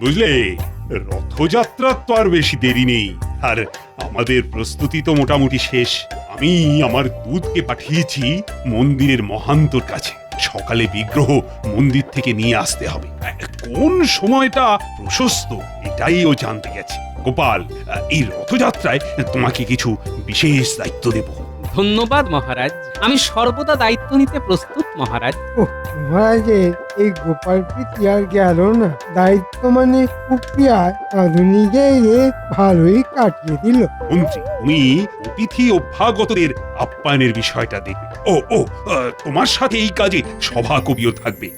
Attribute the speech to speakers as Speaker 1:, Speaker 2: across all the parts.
Speaker 1: বুঝলে, রথযাত্রার তো আর বেশি দেরি নেই, আর আমাদের প্রস্তুতি তো মোটামুটি শেষ। আমি আমার দূতকে পাঠিয়েছি মন্দিরের মহান্তর কাছে। সকালে বিগ্রহ মন্দির থেকে নিয়ে আসতে হবে। কোন সময়টা প্রশস্ত এটাই ও জানতে গেছে। গোপাল, এই রথযাত্রায় তোমাকে কিছু বিশেষ দায়িত্ব দেব।
Speaker 2: ধন্যবাদ মহারাজ, আমি সর্বদা দায়িত্ব নিতে প্রস্তুত মহারাজ।
Speaker 3: মহারাজের এই গোপাল প্রীতি আর গেল না। দায়িত্ব মানে কুপিয়ার আধুনিকে ভালোই কাটিয়ে দিল।
Speaker 1: মন্ত্রী, তুমি অতিথি অভ্যাগতদের আপ্যায়নের বিষয়টা দেখবে। ও তোমার সাথে এই কাজে সভাকবিও থাকবে।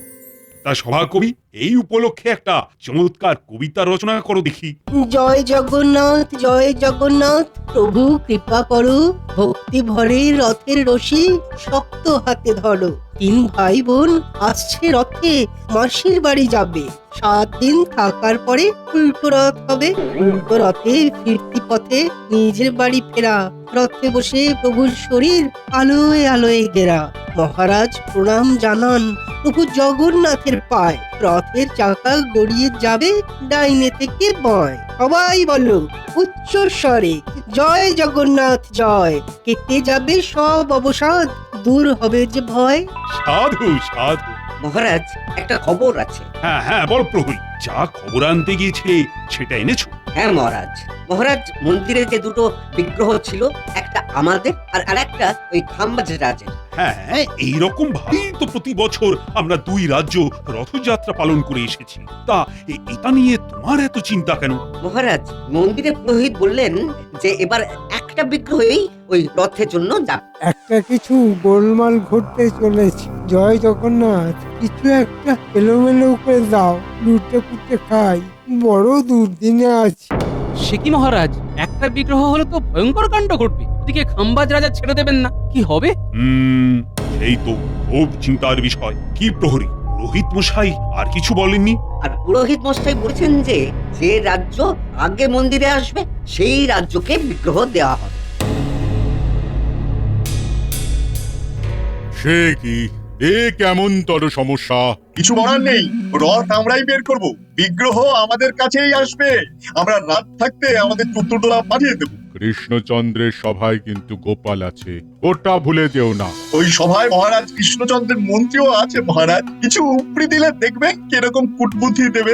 Speaker 1: তা সভাকবি, এই উপলক্ষে একটা চমৎকার কবিতা রচনা করো দেখি।
Speaker 4: জয় জগন্নাথ, জয় জগন্নাথ, প্রভু কৃপা করো, ভক্তি ভরে রথের রশি শক্ত হাতে ধরো। 3 ভাই বোন আসছে রথে, মাসির বাড়ি যাবে। 7 দিন থাকার পরে উল্টো রথ হবে। উল্টো রথে ফিরতি পথে নিজের বাড়ি ফেরা। রথে বসে প্রভুর শরীর আলোয় আলোয় ঘেরা। মহারাজ প্রণাম জানান প্রভু জগন্নাথের পায়। রথের চাকা গড়িয়ে যাবে ডাইনে থেকে বাঁয়। সবাই বলো উচ্চ স্বরে, জয় জগন্নাথ জয়। কেটে যাবে সব অবসাদ, দূর হবে যে ভয়।
Speaker 1: সাধু সাধু।
Speaker 5: মহারাজ, একটা খবর আছে।
Speaker 1: হ্যাঁ বল প্রহরী, যা খবর আনতে গিয়েছিলে সেটা এনেছো?
Speaker 5: হ্যাঁ মহারাজ। মহারাজ, মন্দিরে যে দুটো বিগ্রহ ছিল, একটা আমাদের আর আরেকটা ওই খাম্বাজ রাজের।
Speaker 1: হ্যাঁ, এইরকম ভাবেই তো প্রতি বছর আমরা 2 রাজ্য রথযাত্রা পালন করে এসেছি। তা এটা নিয়ে তোমার এত চিন্তা কেন?
Speaker 5: মহারাজ, মন্দিরে পুরোহিত বললেন যে এবার একটা বিগ্রহই ওই রথের জন্য যাবে।
Speaker 3: একটা কিছু গোলমাল ঘটতে চলেছে। জয় জগন্নাথ, কিছু একটা এলোমেলো করে দাও, লুটে পুটে খাই। বড় দুর্দিনে আছি।
Speaker 2: সে কি মহারাজ, একটা বিগ্রহ হলে তো ভয়ঙ্কর কাণ্ড ঘটবে। ওদিকে খাম্বাজ রাজা ছেড়ে দেবেন না, কি হবে?
Speaker 1: এই তো খুব চিন্তার বিষয়। কি প্রহরী, পুরোহিত মশাই আর কিছু বলেননি?
Speaker 5: আর পুরোহিত মশাই বলেছেন যে যে রাজ্য আগে মন্দিরে আসবে সেই রাজ্যকে বিগ্রহ দেওয়া হবে।
Speaker 6: সে কি, এ কেমন তর সমস্যা?
Speaker 7: কিছু বলার নেই, রথ আমরাই বের করব, বিগ্রহ আমাদের কাছেই আসবে। আমরা রাত থাকতে আমাদের চতুর্দোলা পাঠিয়ে দেব।
Speaker 6: কৃষ্ণচন্দ্রের সভায় কিন্তু গোপাল আছে, ওটা ভুলে যেও না।
Speaker 7: ওই সভায় মহারাজ কৃষ্ণচন্দ্রের মন্ত্রীও আছে। মহারাজ কিছু উপরি দিলে দেখবে কিরকম কুটবুদ্ধি দেবে।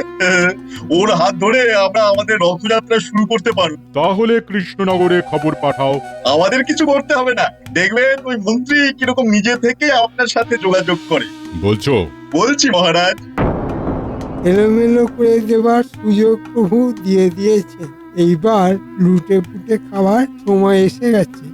Speaker 7: ওর হাত ধরে আমরা আমাদের রথযাত্রা শুরু করতে পারব।
Speaker 6: তাহলে কৃষ্ণনগরে খবর পাঠাও।
Speaker 7: আমাদের কিছু করতে হবে না, দেখবেন ওই মন্ত্রী কিরকম নিজে থেকে আপনার সাথে যোগাযোগ করে।
Speaker 6: বলছো?
Speaker 7: বলছি মহারাজ।
Speaker 3: এলোমেলো করে দেবার সুযোগ প্রভু দিয়ে দিয়েছে। এইবার লুটে পুটে খাওয়ার সময় এসে গেছে।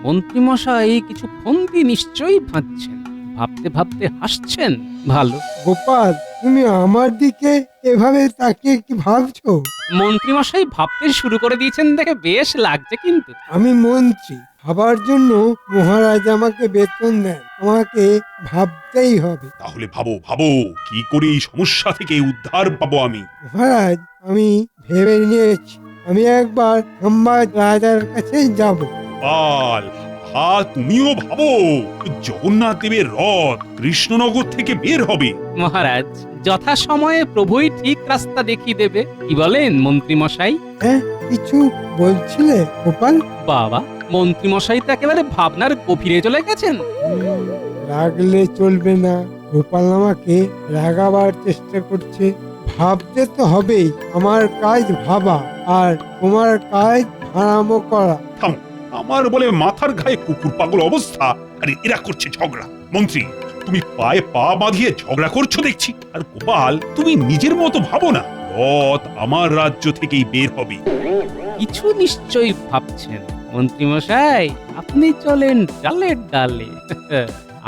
Speaker 2: মন্ত্রী মশাই কিছু ফন্দি নিশ্চয়ই ভাবছেন, ভাবতে ভাবতে হাসছেন। ভালো।
Speaker 3: গোপাল, তুমি আমার দিকে এভাবে তাকিয়ে কি ভাবছো?
Speaker 2: মন্ত্রী মশাই ভাবতে শুরু করে দিয়েছেন দেখে বেশ লাগছে কিন্তু।
Speaker 3: আমি মন্ত্রী, ভাবার জন্য মহারাজ আমাকে বেতন দেন। আমাকে ভাবতেই হবে।
Speaker 1: তাহলে ভাবো ভাবো, কি করে এই সমস্যা থেকে উদ্ধার পাবো আমি।
Speaker 3: মহারাজ, আমি ভেবে নিয়েছি, আমি একবার খাম্বাজ রাজার কাছে যাব।
Speaker 1: গোপাল, তুমিও ভাবো। জগন্নাথ দেবের রথ কৃষ্ণনগর থেকে বের হবে।
Speaker 2: মহারাজ, যথা সময়ে প্রভুই ঠিক রাস্তা দেখিয়ে দেবে। কি বলেন মন্ত্রী মশাই?
Speaker 3: হ্যাঁ, কিছু বলছিলে গোপাল?
Speaker 2: বাবা, মন্ত্রী মশাই তো একেবারে ভাবনার গভীরে চলে গেছেন।
Speaker 3: রাগলে চলবে না। গোপাল আমাকে রাগাবার চেষ্টা করছে। ভাবতে তো হবেই। আমার কাজ ভাবা, আর তোমার কাজ হারামো করা।
Speaker 1: আমার বলে মাথার গায়ে কুকুর পাগল অবস্থা, আরে এরা করছে ঝগড়া। মন্ত্রী, তুমি পায়ে পা বাঁধিয়ে ঝগড়া করছো দেখছি। আর গোপাল, তুমি নিজের মতো ভাবো না, রথ আমার রাজ্য থেকেই বের হবে।
Speaker 2: কিছু নিশ্চয়ই ভাবছেন মন্ত্রী মশাই। আপনি চলেন ডালে ডালে,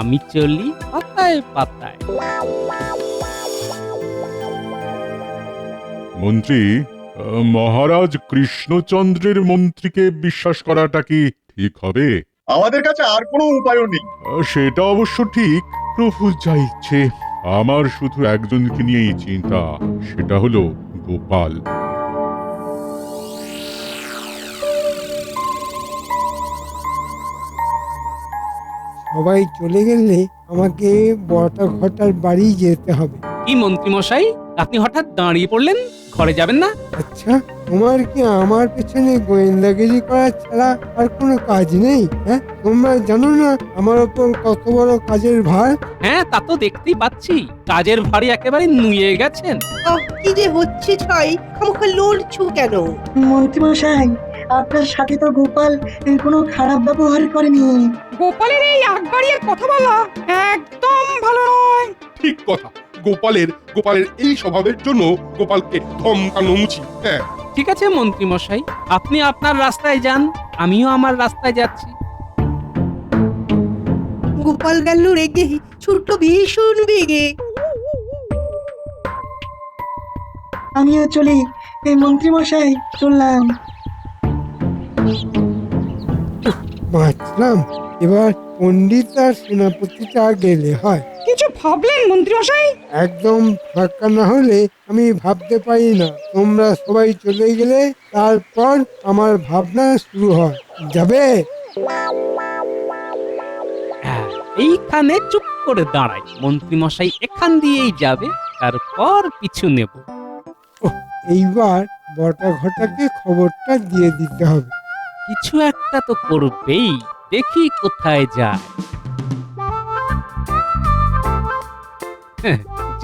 Speaker 2: আমি চলি পাতায় পাতায়।
Speaker 6: মন্ত্রী, মহারাজ কৃষ্ণচন্দ্রের মন্ত্রীকে বিশ্বাস করাটা কি ঠিক হবে?
Speaker 7: আমাদের কাছে আর কোনো উপায়ও নেই।
Speaker 6: সেটা অবশ্য ঠিক। প্রভু যা ইচ্ছে। আমার শুধু একজনকে নিয়েই চিন্তা, সেটা হলো গোপাল।
Speaker 3: সবাই চলে গেলে আমাকে বটা ঘটার বাড়ি যেতে হবে।
Speaker 2: কি মন্ত্রীমশাই, আপনি হঠাৎ দাঁড়িয়ে পড়লেন? ঘরে যাবেন না?
Speaker 3: আচ্ছা, তোমার কি আমার পেছনে গোয়েন্দাগিরি করা ছাড়া আর কোনো কাজ নেই? হ্যাঁ, তোমরা জানো না আমার ওপর কত বড় কাজের ভার?
Speaker 2: হ্যাঁ, তা তো দেখতেই পাচ্ছি। কাজের ভারী একেবারে নুয়ে গেছেন।
Speaker 4: কি যে হচ্ছে ছাই, খামোখা লড়ছো কেন?
Speaker 8: মন্ত্রীমশাই, আপনার সাথে তো গোপাল কোনো খারাপ ব্যবহার করেনি।
Speaker 9: গোপালের এই আগবাড়িয়ে কথা বলা একদম ভালো নয়।
Speaker 10: ঠিক কথা। গোপালের এই স্বভাবের জন্য গোপালকে ধমকানো উচিত। হ্যাঁ,
Speaker 2: ঠিক আছে মন্ত্রীমশাই, আপনি আপনার রাস্তায় যান, আমিও আমার রাস্তায় যাচ্ছি।
Speaker 4: গোপাল গেল রেগে, ছুটলো ভীষণ বেগে।
Speaker 8: আমিও চলি, এই মন্ত্রীমশাই চললাম।
Speaker 3: বাঁচলাম। এবার পণ্ডিত আর সেনাপতিটা গেলে হয়।
Speaker 9: কিছু ভাবলেন মন্ত্রীমশাই?
Speaker 3: একদম ফাঁকা না হলে আমি ভাবতে পারি না। তোমরা সবাই চলে গেলে তারপর আমার ভাবনা শুরু হয়। যাবে?
Speaker 2: হ্যাঁ, এইখানে চুপ করে দাঁড়াই। মন্ত্রীমশাই এখান দিয়েই যাবে, তারপর পিছু নেব।
Speaker 3: এইবার বটা ঘটাকে খবরটা দিয়ে দিতে হবে।
Speaker 2: কিছু একটা তো করবেই, দেখি কোথায় যায়।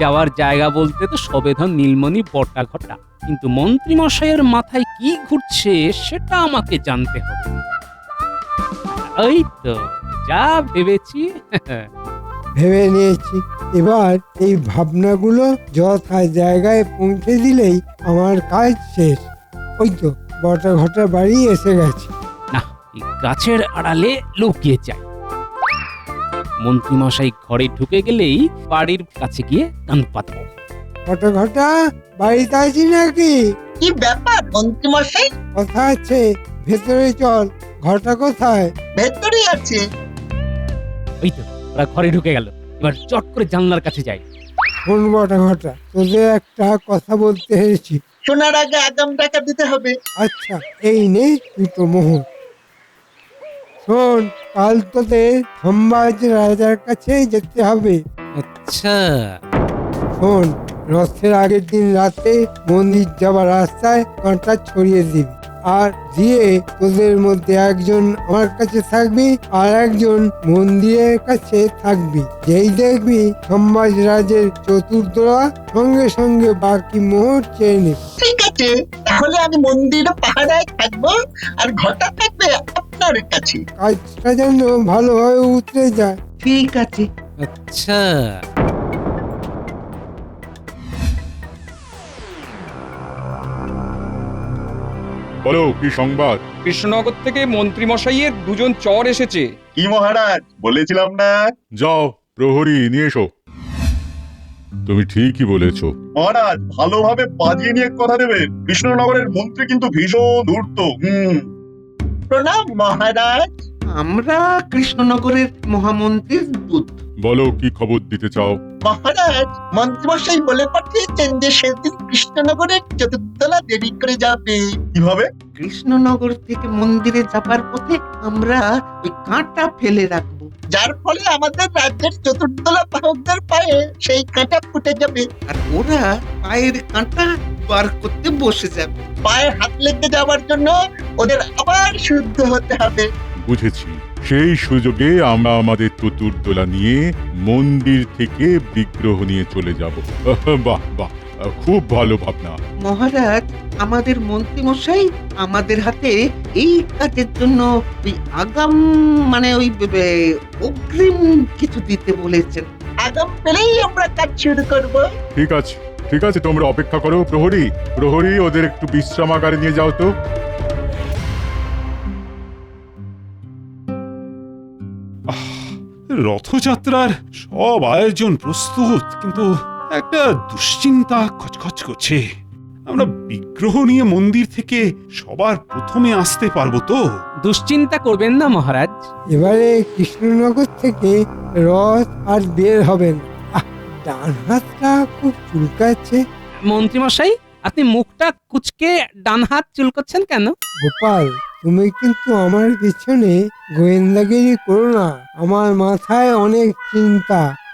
Speaker 2: যাওয়ার জায়গা বলতে তো সবেধন নীলমণি বটা ঘটা, কিন্তু মন্ত্রীমশাইয়ের মাথায় কি ঘুরছে সেটা আমাকে জানতে হবে। ওই তো যা ভেবেছি।
Speaker 3: ভেবে নিয়েছি। এবার এই ভাবনাগুলো যথা জায়গায় পৌঁছে দিলেই আমার কাজ শেষ। ওই তো বটা ঘটা বাড়ি এসে গেছে।
Speaker 2: না, এই গাছের আড়ালে লুকিয়ে যাই। মন্ত্রীমশাই ঘরে ঢুকে গেলেই বাড়ির কাছে গিয়ে কান পাতব।
Speaker 3: বটা ঘটা বাড়িতে আছি নাকি?
Speaker 8: কি ব্যাপার মন্ত্রীমশাই?
Speaker 3: কথা আছে, ভেতরে চল। ঘটা কোথায়?
Speaker 8: ভেতরে আছে।
Speaker 2: ওই তো ওরা ঘরে ঢুকে গেল, এবার চট করে জানলার কাছে যাই।
Speaker 3: কোন বটা ঘটা? তোদের একটা কথা বলতে এসেছি।
Speaker 8: শোনার আগে আগাম টাকা দিতে হবে।
Speaker 3: আচ্ছা, এই নে দুটো মোহর। শোন, কাল তোদের সম্বাজ রাজার কাছে যেতে হবে।
Speaker 2: আচ্ছা,
Speaker 3: শোন, রথের আগের দিন রাতে মন্দির যাবার রাস্তায় কাঁটা ছড়িয়ে দিবি, আর দিয়ে তোদের মধ্যে একজন আমার কাছে থাকবি আর একজন মন্দিরের কাছে থাকবি। যেই দেখবি সম্বাজ রাজের চতুর্দোলা, সঙ্গে সঙ্গে বাকি মোহর চেয়ে নিবি।
Speaker 8: ঠিক আছে, তাহলে আমি মন্দিরে পাহারায় থাকবো আর ঘটা থাকবে আপনার কাছে।
Speaker 3: কাজটা যেন ভালোভাবে উতরে যায়।
Speaker 8: ঠিক আছে।
Speaker 2: আচ্ছা।
Speaker 6: বলো কি সংবাদ?
Speaker 9: কৃষ্ণনগর থেকে মন্ত্রীমশাইয়ের দুজন চর এসেছে।
Speaker 7: কি মহারাজ, বলেছিলাম না?
Speaker 6: যাও, প্রহরী নিয়ে এসো। তুমি ঠিকই বলেছ।
Speaker 7: মহারাজ, ভালোভাবে বাজিয়ে নিয়ে কথা দেবেন। কৃষ্ণনগরের মন্ত্রী কিন্তু ভীষণ ধূর্ত।
Speaker 8: প্রণাম মহারাজ। আমরা কৃষ্ণনগরের মহামন্ত্রীর দূত।
Speaker 6: বলো কি খবর দিতে চাও?
Speaker 8: মহারাজ, মন্ত্রীমশাই বলে পাঠিয়েছেন যে সেদিন কৃষ্ণনগরের চতুর্দলা দেরি করে যাবে।
Speaker 7: কিভাবে?
Speaker 11: কৃষ্ণনগর থেকে মন্দিরে যাবার পথে আমরা ওই কাঁটা ফেলে রাখবো,
Speaker 8: যার ফলে আমাদের রাজ্যের চতুর্দলা বাহকদের পায়ে সেই কাঁটা ফুটে যাবে।
Speaker 11: আর ওরা পায়ের কাঁটা বার করতে বসে যাবে।
Speaker 8: পায়ে হাত লেগে যাওয়ার জন্য ওদের আবার শুদ্ধ হতে হবে।
Speaker 6: বুঝেছি। সেই সুযোগে আমরা আমাদের চতুর্দোলা নিয়ে মন্দির থেকে বিগ্রহ নিয়ে চলে যাব। বাহ বাহ, খুব ভালো ভাবনা।
Speaker 11: মহারাজ, আমাদের মন্ত্রীমশাই আমাদের হাতে এই কাজের জন্য ওই আগাম ওই অগ্রিম কিছু দিতে বলেছেন।
Speaker 8: আগাম পেলেই আমরা কাজ শুরু করব।
Speaker 6: ঠিক আছে, ঠিক আছে, তোমরা অপেক্ষা করো। প্রহরী ওদের একটু বিশ্রামাগারে নিয়ে যাও তো।
Speaker 1: রথযাত্রার সব আয়োজন প্রস্তুত, কিন্তু একটা দুশ্চিন্তা খচখচ করছে। আমরা বিগ্রহ নিয়ে মন্দির থেকে সবার প্রথমে আসতে পারবো তো?
Speaker 2: দুশ্চিন্তা করবেন না মহারাজ।
Speaker 3: এবারে কৃষ্ণনগর থেকে রথ আর বের হবেন। ডান হাতটা খুব চুলকাচ্ছে।
Speaker 2: মন্ত্রীমশাই, আপনি মুখটা কুচকে ডান হাত চুলকোচ্ছেন কেন?
Speaker 3: গোপাল, তুমি কিন্তু আমার পিছনে গোয়েন্দাগিরি করো না। আমার মাথায় অনেক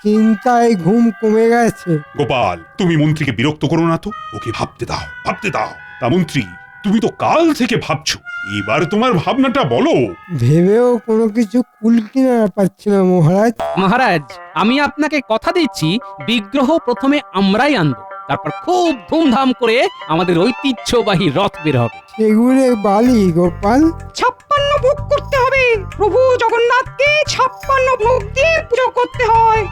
Speaker 3: চিন্তায় ঘুম কমে গেছে।
Speaker 1: গোপাল, তুমি মন্ত্রীকে বিরক্ত করো না তো, ওকে ভাবতে দাও, ভাবতে দাও। তা মন্ত্রী, তুমি তো কাল থেকে ভাবছো, এবার তোমার ভাবনাটা বলো।
Speaker 3: ভেবেও কোনো কিছু কুল কিনারা পাচ্ছি না মহারাজ।
Speaker 2: মহারাজ, আমি আপনাকে কথা দিচ্ছি, বিগ্রহ প্রথমে আমরাই আনবো, তারপর খুব ধুমধাম করে আমাদের ঐতিহ্যবাহী রথ বের হবে।
Speaker 3: সেগুলো বালি গোপাল।
Speaker 9: 56 ভোগ করতে হবে। প্রভু জগন্নাথকে 56 ভোগ দিয়ে পুজো করতে হয়।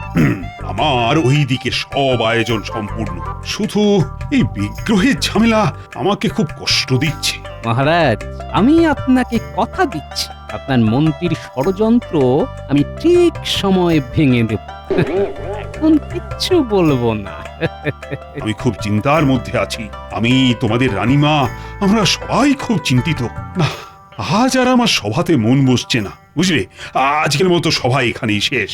Speaker 1: আমার ওই দিকে সব আয়োজন সম্পূর্ণ, শুধু এই বিগ্রহের ঝামেলা আমাকে খুব কষ্ট দিচ্ছে।
Speaker 2: মহারাজ, আমি আপনাকে কথা দিচ্ছি, আপনার মন্ত্রীর ষড়যন্ত্র আমি ঠিক সময়ে ভেঙে দেব। এখন কিচ্ছু বলবো না।
Speaker 1: আমি খুব চিন্তার মধ্যে আছি। আমি, তোমাদের রানীমা, আমরা সবাই খুব চিন্তিত। না, আজ আর আমার সভাতে মন বসছে না, বুঝলে। আজকের মতো সভা এখানেই শেষ।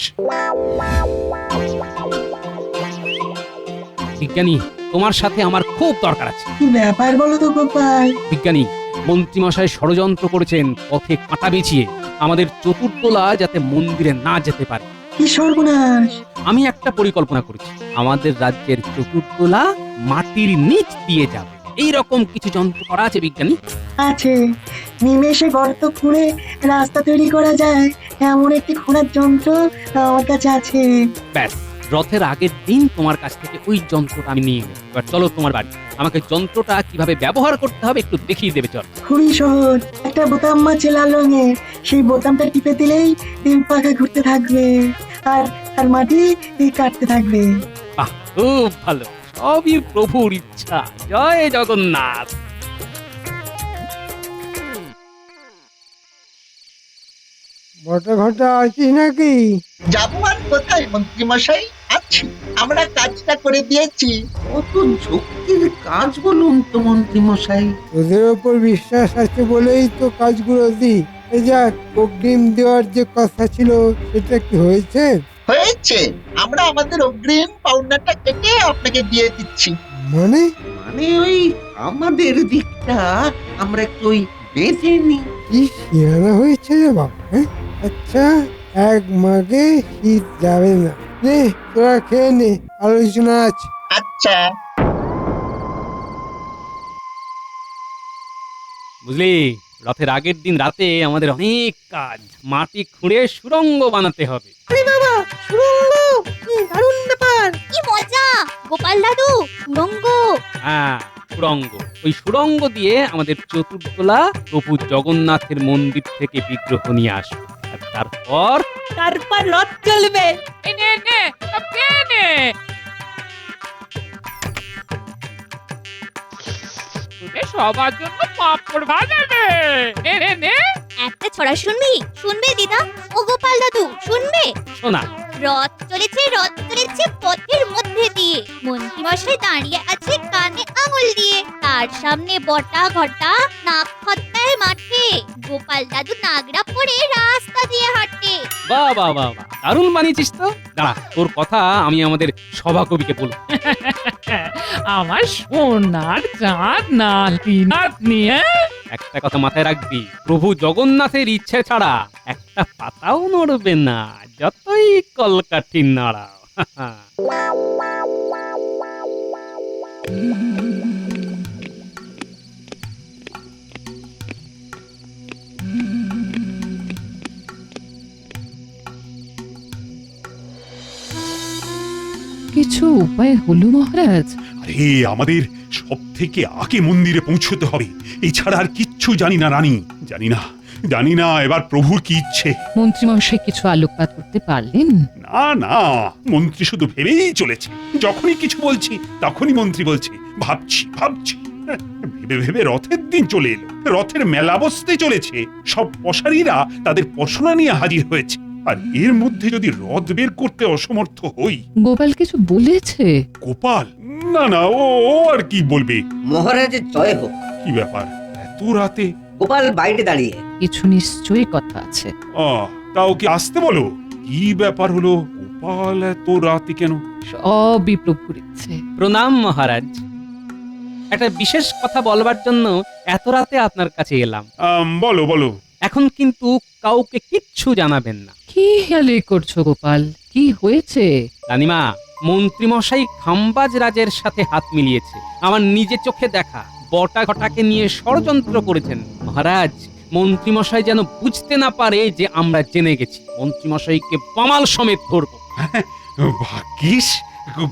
Speaker 2: বিজ্ঞানী, তোমার সাথে আমার খুব দরকার আছে।
Speaker 8: কি ব্যাপার বলো তো গোপাল?
Speaker 2: বিজ্ঞানী, মন্ত্রীমশাই ষড়যন্ত্র করেছেন পথে কাঁটা বিছিয়ে আমাদের চতুর্দোলা যাতে মন্দিরে না যেতে পারে।
Speaker 8: কি সর্বনাশ!
Speaker 2: আমি একটা পরিকল্পনা করেছি, আমাদের রাজ্যের চতুর্দোলা মাটির নিচ দিয়ে যাবে, এই রকম কিছু যন্ত্র করা আছে বিজ্ঞানী।
Speaker 8: আছে, নিমেষে গর্ত খুঁড়ে রাস্তা তৈরি করা যায় এমন একটি খোঁড়ার যন্ত্র আমার কাছে আছে।
Speaker 2: ব্যাস, রথের আগের দিন তোমার কাছ থেকে ওই যন্ত্রটা আমি নিয়ে নেব। এবার চলো তোমার বাড়ি, আমাকে যন্ত্রটা কিভাবে ব্যবহার করতে হবে একটু দেখিয়ে দেবে। চল।
Speaker 8: খুবই সহজ, একটা বোতাম আছে লাল রঙের, সেই বোতামটা টিপে দিলেই ডিম পাখা ঘুরতে থাকবে আর আর মাটি কাটতে থাকবে।
Speaker 2: বাহ, খুব ভালো, সবই প্রভুর ইচ্ছা। জয় জগন্নাথ।
Speaker 3: বটা ঘটা আছিস নাকি?
Speaker 8: যাবো আর কোথায় মন্ত্রী মশাই, আছি। আমরা কাজটা করে দিয়েছি।
Speaker 11: কত ঝক্কির কাজ বলুন তো মন্ত্রী মশাই।
Speaker 3: তোদের ওপর বিশ্বাস আছে বলেই তো কাজগুলো দিই। এই যাক, অগ্রিম দেওয়ার যে কথা ছিল সেটা কি হয়েছে?
Speaker 8: হয়েছে, আমরা আমাদের অগ্রিম পাওনাটা কেটে আপনাকে দিয়ে দিচ্ছি।
Speaker 3: মানে
Speaker 11: মানে ওই আমাদের দিকটা আমরা একটু ওই বেঁচে নিই।
Speaker 3: কি শিয়ানা হয়েছে রে বাবা, হ্যাঁ? আচ্ছা, এক মাগে শীত যাবে না। নে, তোরা খেয়ে নে, আলোচনা আছে।
Speaker 8: আচ্ছা।
Speaker 2: বুঝলি, রথের আগের দিন রাতে আমাদের অনেক কাজ, মাটি খুঁড়ে সুড়ঙ্গ বানাতে হবে।
Speaker 8: দারুণ ব্যাপার।
Speaker 12: কি মজা! গোপাল দাদু, সুড়ঙ্গ।
Speaker 2: হ্যাঁ, সুড়ঙ্গ। ওই সুড়ঙ্গ দিয়ে আমাদের চতুর্দোলা প্রভু জগন্নাথের মন্দির থেকে বিগ্রহ নিয়ে আসবে, আর তারপর
Speaker 12: রথ চলবে।
Speaker 9: সবার জন্য পাপড় ভাজা নে।
Speaker 12: একটা ছড়া শুনবি? শুনবে দিদা? ও গোপাল দাদু, শুনবে?
Speaker 2: শোনা।
Speaker 12: রথ চলেছে পথের মধ্যে দিয়ে, মন্ত্রীমশাই দাঁড়িয়ে আছে কানে আঙুল দিয়ে, তার সামনে বটা ঘটা নাক খত্তায় মাঠে, গোপাল দাদু নাগরা পরে রাস্তা দিয়ে হাঁটে।
Speaker 2: বাহ বাহ বাহ বাহ, দারুণ বানিয়েছিস তো। দাঁড়া, তোর কথা আমি আমাদের সভাকবিকে বলবো।
Speaker 9: আমার সোনার চাঁদ নাতি নাতনি।
Speaker 2: একটা কথা মাথায় রাখবি, প্রভু জগন্নাথের ইচ্ছে ছাড়া একটা পাতাও নড়বে না, যতই কলকাঠি নাড়াও।
Speaker 9: কিছু উপায় হলো মহারাজ?
Speaker 1: আরে, আমাদের সব থেকে আগে মন্দিরে পৌঁছতে হবে, এছাড়া আর কিচ্ছু জানি না রানী। জানি না এবার প্রভুর কি ইচ্ছে।
Speaker 9: মন্ত্রীমশাই কিছু আলোকপাত করতে পারলেন?
Speaker 1: না, মন্ত্রী শুধু ভেবেই চলেছে। যখনই কিছু বলছি তখনই মন্ত্রী বলছে ভাবছি। ভেবে রথের দিন চলে এলো, রথের মেলা বসতে চলেছে, সব পশারীরা তাদের পশরা নিয়ে হাজির হয়েছে, আর এর মধ্যে যদি রথ বের করতে অসমর্থ হই।
Speaker 9: গোপাল কিছু বলেছে?
Speaker 1: গোপাল? না, ও আর কি বলবে।
Speaker 5: মহারাজের জয় হোক।
Speaker 1: কি ব্যাপার এত রাতে?
Speaker 5: গোপাল বাইরে দাঁড়িয়ে।
Speaker 9: কিছু নিশ্চয়ই কথা আছে।
Speaker 1: তা ওকে আসতে বলো। কি ব্যাপার হলো, গোপাল এত রাতে কেন?
Speaker 9: সবই প্রভুর ইচ্ছে।
Speaker 2: প্রণাম মহারাজ। একটা বিশেষ কথা বলবার জন্য এত রাতে আপনার কাছে এলাম।
Speaker 1: বলো বলো।
Speaker 2: এখন কিন্তু কাউকে কিচ্ছু জানাবেন না।
Speaker 13: কি হেয়ালি করছো গোপাল? কি হয়েছে?
Speaker 2: রানীমা, মন্ত্রীমশাই খাম্বাজ রাজের সাথে হাত মিলিয়েছে। আমার নিজে চোখে দেখা বটা ঘটাকে নিয়ে ষড়যন্ত্র করেছেন। মহারাজ, মন্ত্রীমশাই যেন বুঝতে না পারে যে আমরা জেনে গেছি। মন্ত্রীমশাইকে বামাল সমেত ধরব।
Speaker 1: ভাগ্যিস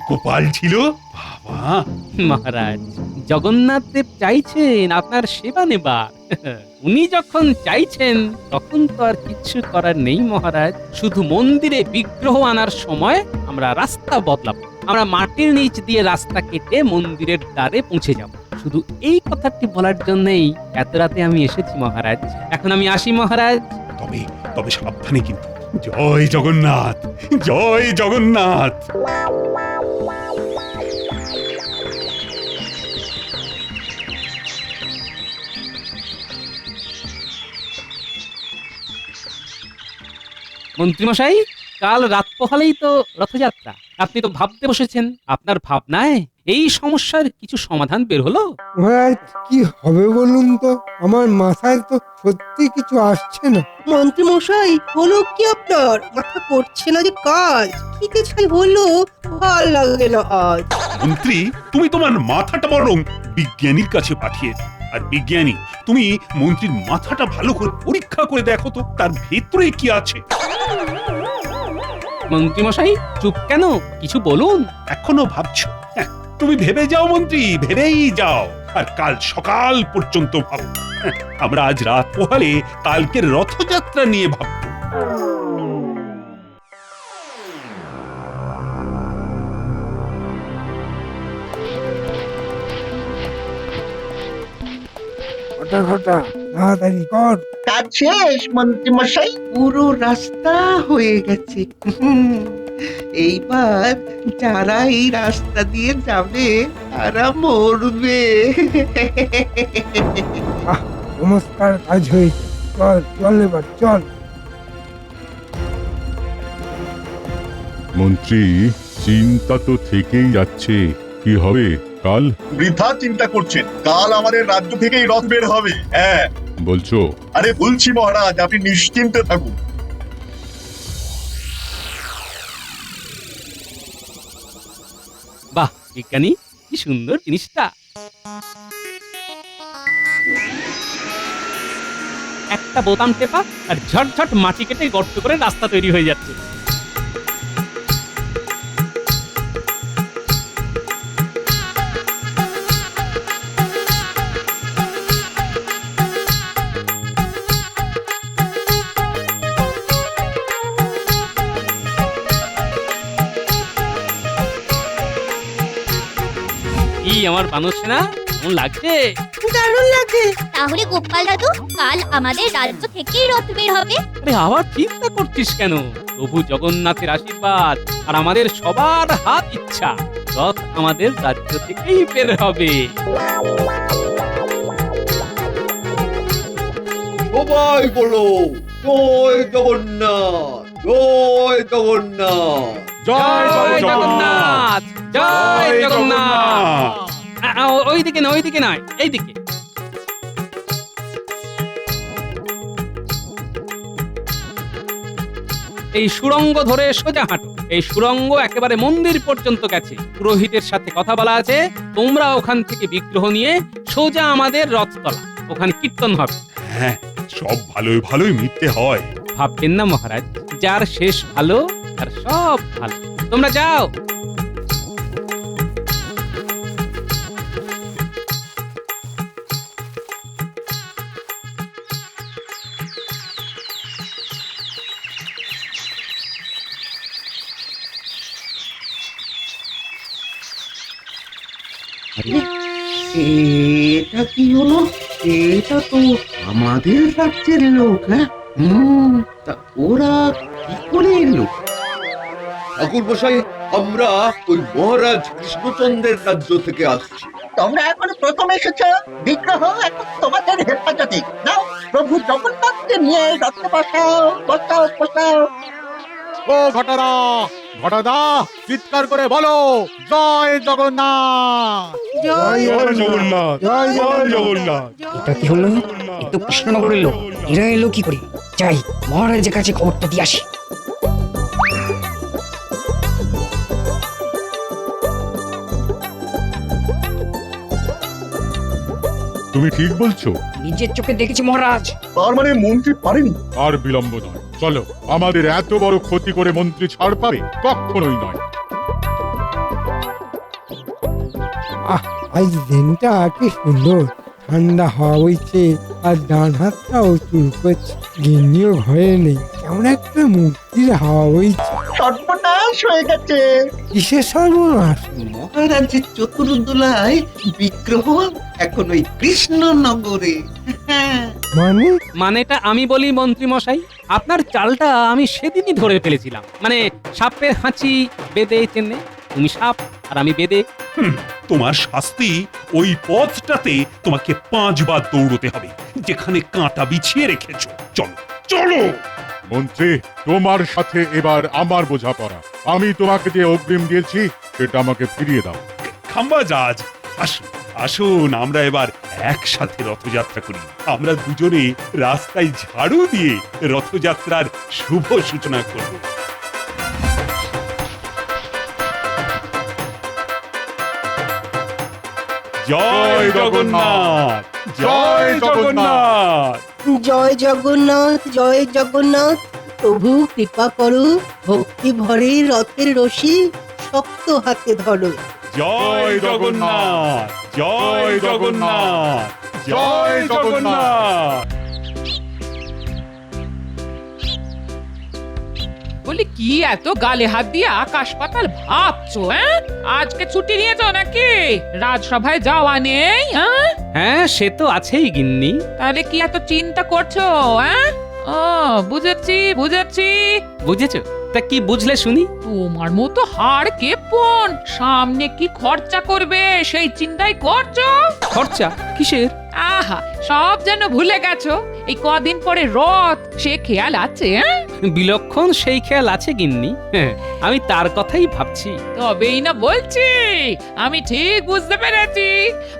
Speaker 1: গোপাল ছিল। বাবা,
Speaker 2: মহারাজ, জগন্নাথ দেব চাইছেন আপনার সেবা নেবার। উনি যখন চাইছেন তখন তো আর কিছু করার নেই মহারাজ। শুধু মন্দিরে বিগ্রহ আনার সময় আমরা রাস্তা বদলাবো। আমরা মাটির নিচ দিয়ে রাস্তা কেটে মন্দিরের দ্বারে পৌঁছে যাব। শুধু এই কথাটি বলার জন্যই এত রাতে আমি এসেছি মহারাজ। এখন আমি আসি মহারাজ।
Speaker 1: তবে তবে সাবধানে কিন্তু। জয় জগন্নাথ, জয় জগন্নাথ।
Speaker 2: মন্ত্রীমশাই, কাল রাত পোহালেই তো রথযাত্রা। আপনি তো ভাবতে বসেছেন। আপনার ভাবনায় এই সমস্যার কিছু সমাধান বের হলো?
Speaker 3: মহারাজ, কি হবে বলুন তো? আমার মাথায় তো সত্যি কিছু আসছে না।
Speaker 4: মন্ত্রী মশাই, হলো কি আপনার? মাথা করছে না যে কাজ। খিদে ছাই হলো, ভাল লাগে না আজ।
Speaker 1: মন্ত্রী, তুমি তোমার মাথাটা বরং বিজ্ঞানীর কাছে পাঠিয়ে দাও। আর বিজ্ঞানী, তুমি মন্ত্রীর মাথাটা ভালো করে পরীক্ষা করে দেখো তো তার ভেতরে কি আছে।
Speaker 2: মন্ত্রীমশাই, চুপ কেন? কিছু বলুন।
Speaker 1: এখনো ভাবছো? হ্যাঁ, তুমি ভেবে যাও মন্ত্রী, ভেবেই যাও। আর কাল সকাল পর্যন্ত ভাবো। আমরা আজ রাত পোহালে কালকের রথযাত্রা নিয়ে ভাববো।
Speaker 3: ঘটা ঘটা, তাড়াতাড়ি কর।
Speaker 11: কাজ শেষ মন্ত্রী মশাই, পুরো রাস্তা হয়ে গেছে। এইবার যারা এই রাস্তা দিয়ে যাবে তারা মরবে।
Speaker 3: নমস্কার, কাজ হয়েছে। চল চল, এবার চল।
Speaker 6: মন্ত্রী, চিন্তা তো থেকেই যাচ্ছে। কি হবে কাল?
Speaker 7: বৃথা চিন্তা করছেন। কাল আমাদের রাজ্য থেকেই রথ বের হবে। হ্যাঁ
Speaker 6: বলছো?
Speaker 7: আরে বলছি মহারাজ, আপনি নিশ্চিন্তে থাকুন।
Speaker 2: বাহ বিজ্ঞানী, কি সুন্দর জিনিসটা। একটা বোতাম টেপা আর ঝটঝট মাটি কেটে গর্ত করে রাস্তা তৈরি হয়ে যাচ্ছে। কি আমার বানর সেনা, কেমন লাগছে?
Speaker 4: দারুণ লাগে।
Speaker 12: তাহলে গোপাল দাদু, কাল আমাদের রাজ্য থেকেই রথ বের হবে।
Speaker 2: আরে আবার চিন্তা করছিস কেন? প্রভু জগন্নাথের আশীর্বাদ আর আমাদের সবার হাত ইচ্ছা, রথ আমাদের রাজ্য থেকেই বের হবে।
Speaker 14: সবাই বলো জয় জগন্নাথ, জয় জগন্নাথ,
Speaker 2: জয় জগন্নাথ, জয় জগন্নাথ। ওইদিকে না, ওইদিকে নয়, এইদিকে। এই সুড়ঙ্গ ধরে সোজা হাঁটো। এই সুড়ঙ্গ একেবারে মন্দির পর্যন্ত গেছে। পুরোহিতের সাথে কথা বলা আছে। তোমরা ওখান থেকে বিগ্রহ নিয়ে সোজা আমাদের রথতলা, ওখানে কীর্তন হবে।
Speaker 1: হ্যাঁ, সব ভালোই ভালোই মিটতে হয়।
Speaker 2: ভাববেন না মহারাজ, যার শেষ ভালো আর সব ভালো। তোমরা যাও।
Speaker 11: এটা কি হলো? এটা তো আমাদের রাজ্যের লোক। হ্যাঁ, তা ওরা কি করে এলো?
Speaker 14: ঠাকুর মশাই, আমরা ওই মহারাজ কৃষ্ণচন্দ্রের রাজ্য থেকে আসছি।
Speaker 8: তোমরা এখন প্রথম এসেছো, বিগ্রহ এখন তোমাদের হেফাজতে। নাও, প্রভু জগন্নাথকে নিয়ে রথ বসাও, বসাও, বসাও।
Speaker 15: ও ঘটনা, ঘটনা চিৎকার করে বলো জয় জগন্নাথ।
Speaker 3: জয়
Speaker 10: জগন্নাথ
Speaker 3: জয়
Speaker 10: জয় জগন্নাথ।
Speaker 9: এটা কি হলো? এ তো কৃষ্ণনগরের লোক, এরা এলো কি করে? যাই মহারাজের কাছে খবরটা দিয়ে আসি।
Speaker 6: তুমি ঠিক বলছো?
Speaker 9: নিজের চোখে দেখেছি মহারাজ।
Speaker 7: তার মানে মন্ত্রী পারেনি।
Speaker 6: আর বিলম্ব নয়, চলো। আমাদের এত বড় ক্ষতি করে মন্ত্রী ছাড় পাবে? কখনোই নয়।
Speaker 3: আজ দিনটা কি সুন্দর, ঠান্ডা হাওয়া বইছে আর ডান হাতটাও চুল করছে। গিন্নিও ঘরে নেই, কেমন একটা মুক্তির হাওয়া বইছে।
Speaker 8: সর্বনাশ হয়ে গেছে।
Speaker 3: কিসের সর্বনাশ?
Speaker 11: মহারাজের চতুর্দোলায় বিগ্রহ এখন ওই কৃষ্ণনগরে।
Speaker 2: মানেটা আমি বলি মন্ত্রী মশাই, আপনার চালটা আমি সেদিনই ধরে ফেলেছিলাম। মানে সাপের হাঁচি বেদে চেনে, তুমি সাপ আর আমি বেদে।
Speaker 1: তোমার শাস্তি ওই পথটাতে তোমাকে 5 বার দৌড়তে হবে, যেখানে কাঁটা বিছিয়ে রেখেছো। চলো চলো।
Speaker 6: মন্ত্রী, তোমার সাথে এবার আমার বোঝাপড়া। আমি তোমাকে যে অগ্রিম দিয়েছি সেটা আমাকে ফিরিয়ে দাও।
Speaker 1: খাম্বাজাজ, আসুন আসুন, আমরা এবার একসাথে রথযাত্রা করি। আমরা দুজনে রাস্তায় ঝাড়ু দিয়ে রথযাত্রার শুভ সূচনা করব। জয় জগন্নাথ, জয় জগন্নাথ।
Speaker 4: জয় জগন্নাথ, জয় জগন্নাথ। প্রভু কৃপা করো, ভক্তি ভরে রথের রশি শক্ত হাতে ধরো।
Speaker 1: জয় জগন্নাথ, জয় জগন্নাথ, জয় জগন্নাথ।
Speaker 13: বলি কি এত গালে হাত দিয়ে আকাশ পাতাল ভাবছো? আজকে ছুটি নিয়েছো নাকি? রাজসভায় যাওয়া নেই?
Speaker 2: হ্যাঁ, সে তো আছেই গিন্নি।
Speaker 13: তাহলে কি এত চিন্তা করছো? ও বুঝেছি বুঝেছি।
Speaker 2: বুঝেছো? তা কি বুঝলে শুনি?
Speaker 13: তোমার মতো হাড় কেপন, সামনে কি খরচা করবে সেই চিন্তাই করছো।
Speaker 2: খরচা কিসের?
Speaker 13: আহা, সব যেন ভুলে গেছো। এই কদিন পরে রথ, সে খেয়াল আছে?
Speaker 2: বিলক্ষণ সেই খেয়াল আছে গিন্নি। হ্যাঁ, আমি তার কথাই ভাবছি।
Speaker 13: তবেই না বলছি, আমি ঠিক বুঝতে পেরেছি।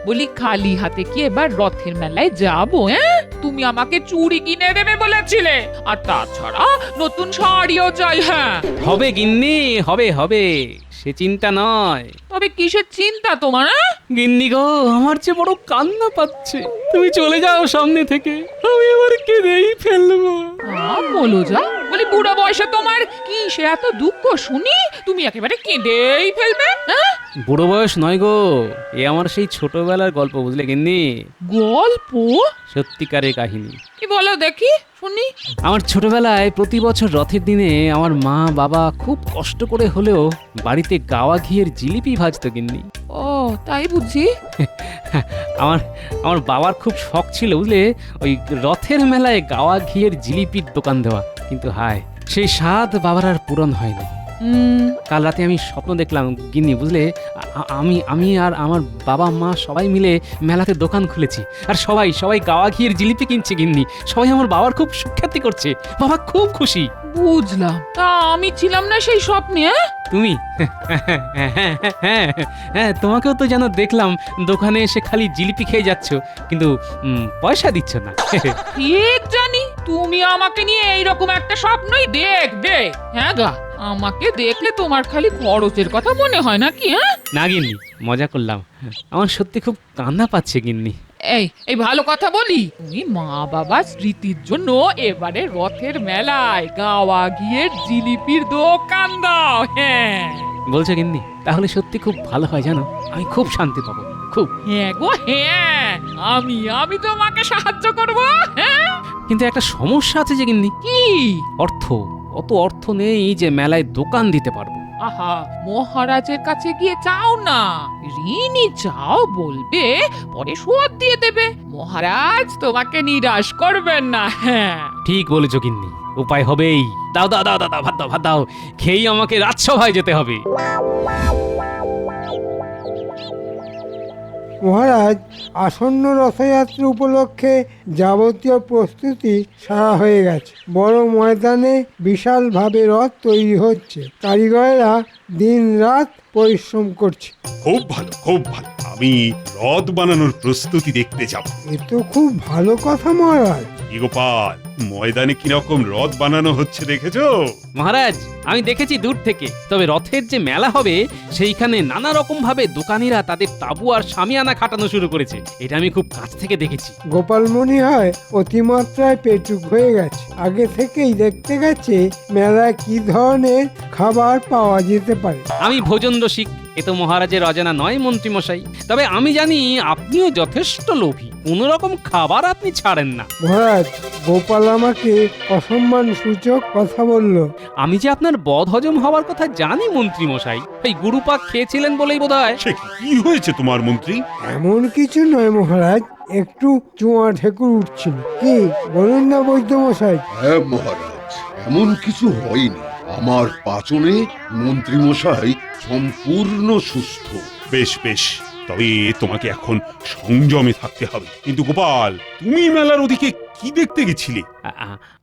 Speaker 13: বলি খালি হাতে কি এবার রথের মেলায় যাবো? তুমি আমাকে চুড়ি কিনে দেবে বলেছিলে, আর তাছাড়া নতুন শাড়িও চাই। হ্যাঁ
Speaker 2: হবে গিন্নি, হবে হবে, সে চিন্তা নয়।
Speaker 13: তবে কিসের চিন্তা তোমার?
Speaker 2: গিন্নি গো, আমার যে বড় কান্না পাচ্ছে। তুমি চলে যাও সামনে থেকে, আমি এবার কেঁদেই ফেলবো।
Speaker 13: বলো যা। বলি বুড়ো বয়সে তোমার কি সে এত দুঃখ শুনি তুমি একেবারে কেঁদেই ফেলবে?
Speaker 2: বুড়ো বয়স নয় গো, এ আমার সেই ছোটবেলার গল্প, বুঝলে গিন্নি?
Speaker 13: গল্প?
Speaker 2: সত্যিকারের কাহিনী।
Speaker 13: কি বলো দেখি শুনি।
Speaker 2: আমার ছোটবেলায় প্রতি বছর রথের দিনে আমার মা বাবা খুব কষ্ট করে হলেও বাড়িতে গাওয়া ঘিয়ের জিলিপি ভাজতো গিন্নি।
Speaker 13: ও তাই বুঝি।
Speaker 2: আমার আমার বাবার খুব শখ ছিল, বুঝলে, ওই রথের মেলায় গাওয়া ঘিয়ের জিলিপির দোকান দেওয়া। কিন্তু হায়, সেই স্বাদ বাবার আর পূরণ হয়নি। কাল রাতে আমি স্বপ্ন দেখলাম গিন্নি, বুঝলে, আমি আর আমার বাবা মা সবাই মিলে মেলাতে দোকান খুলেছি, আর সবাই সবাই গাওয়া ঘিয়ের জিলিপি কিনছে গিন্নি। সবাই আমার বাবার খুব সুখ্যাতি করছে, বাবা খুব খুশি।
Speaker 13: বুঝলাম, তা আমি ছিলাম না সেই স্বপ্নে?
Speaker 2: তুমি? হ্যাঁ, তোমাকেও তো যেন দেখলাম দোকানে এসে খালি জিলিপি খেয়ে যাচ্ছ, কিন্তু পয়সা দিচ্ছ না।
Speaker 13: ঠিক জানি তুমি আমাকে নিয়ে এইরকম একটা স্বপ্নই দেখবে। হ্যাঁ গা, আমাকে দেখলে তোমার খালি খরচের কথা মনে হয় নাকি?
Speaker 2: না গিন্নি, মজা করলাম। আমার সত্যি খুব কান্না পাচ্ছে গিন্নি।
Speaker 13: এই ভালো কথা বলি, তুমি মা বাবা স্মৃতির জন্য এবারে রথের মেলায় গাওয়া ঘিয়ের জিলিপির দোকান দাও। হ্যাঁ
Speaker 2: বলছো গিন্নি? তাহলে সত্যি খুব ভালো হয়, জানো, আমি খুব শান্তি পাবো, খুব।
Speaker 13: হ্যাঁ গো হ্যাঁ, আমি তোমাকে সাহায্য করব। হ্যাঁ,
Speaker 2: কিন্তু একটা সমস্যা আছে যে গিন্নি।
Speaker 13: কি?
Speaker 2: অর্থ। অত অর্থ নেই যে মেলায় দোকান দিতে পারবো।
Speaker 13: আহা, মহারাজের কাছে গিয়ে চাও না, ঋণী চাও, বলবে পরে শোধ দিয়ে দেবে। মহারাজ তোমাকে নিরাশ করবেন না। হ্যাঁ
Speaker 2: ঠিক বলেছো গিন্নি, উপায় হবেই। দাও দাও দাও দাও, ভাত দাও, ভাত দাও, খেয়েই আমাকে রাজসভায় যেতে হবে।
Speaker 3: মহারাজ, আসন্ন রথযাত্রা উপলক্ষে যাবতীয় প্রস্তুতি সারা হয়ে গেছে। বড় ময়দানে বিশালভাবে রথ তৈরি হচ্ছে, কারিগরেরা দিন রাত পরিশ্রম করছে।
Speaker 1: খুব ভালো, খুব ভালো। আমি রথ বানানোর প্রস্তুতি দেখতে যাব।
Speaker 3: এ তো খুব ভালো কথা মহারাজ।
Speaker 1: কি গোপাল, ময়দানে কিরকম রথ বানানো হচ্ছে দেখেছো?
Speaker 2: মহারাজ, আমি দেখেছি দূর থেকে। তবে রথের যে মেলা হবে সেইখানে নানা রকম ভাবে দোকানিরা তাদের তাবু আর শামিয়ানা খাটানো শুরু করেছে। এটা আমি খুব কাছ থেকে দেখেছি।
Speaker 3: গোপাল মনে হয় অতিমাত্রায় পেটুক হয়ে গেছে। আগে থেকেই দেখতে গেছে মেলায় কি ধরনের খাবার পাওয়া যেতে পারে।
Speaker 2: আমি ভোজন রসিক, এ তো মহারাজের অজানা নয় মন্ত্রী মশাই। তবে আমি জানি আপনিও যথেষ্ট লোভী, কোন রকম খাবার আপনি ছাড়েন না।
Speaker 3: মহারাজ, গোপাল আমাকে অসম্মান সূচক কথা বলল।
Speaker 2: আমি যে আপনার বদ হজম হওয়ার কথা জানি মন্ত্রী মশাই। এই গুরুপাক খেয়েছিলেন বলেই বোধহয়।
Speaker 1: সে কি হয়েছে তোমার মন্ত্রী?
Speaker 3: এমন কিছু নয় মহারাজ, একটু চুয়া ঢেকুর উঠছিল। কি বলুন না বৈদ্য মশাই?
Speaker 14: হ্যাঁ মহারাজ, এমন কিছু হয়নি। আমার পাচনে মন্ত্রী মশাই সম্পূর্ণ সুস্থ।
Speaker 1: বেশ বেশ, তবে তোমাকে এখন সংযমে থাকতে হবে। কিন্তু গোপাল, তুমি মেলার ওদিকে কি দেখতে গেছিলে?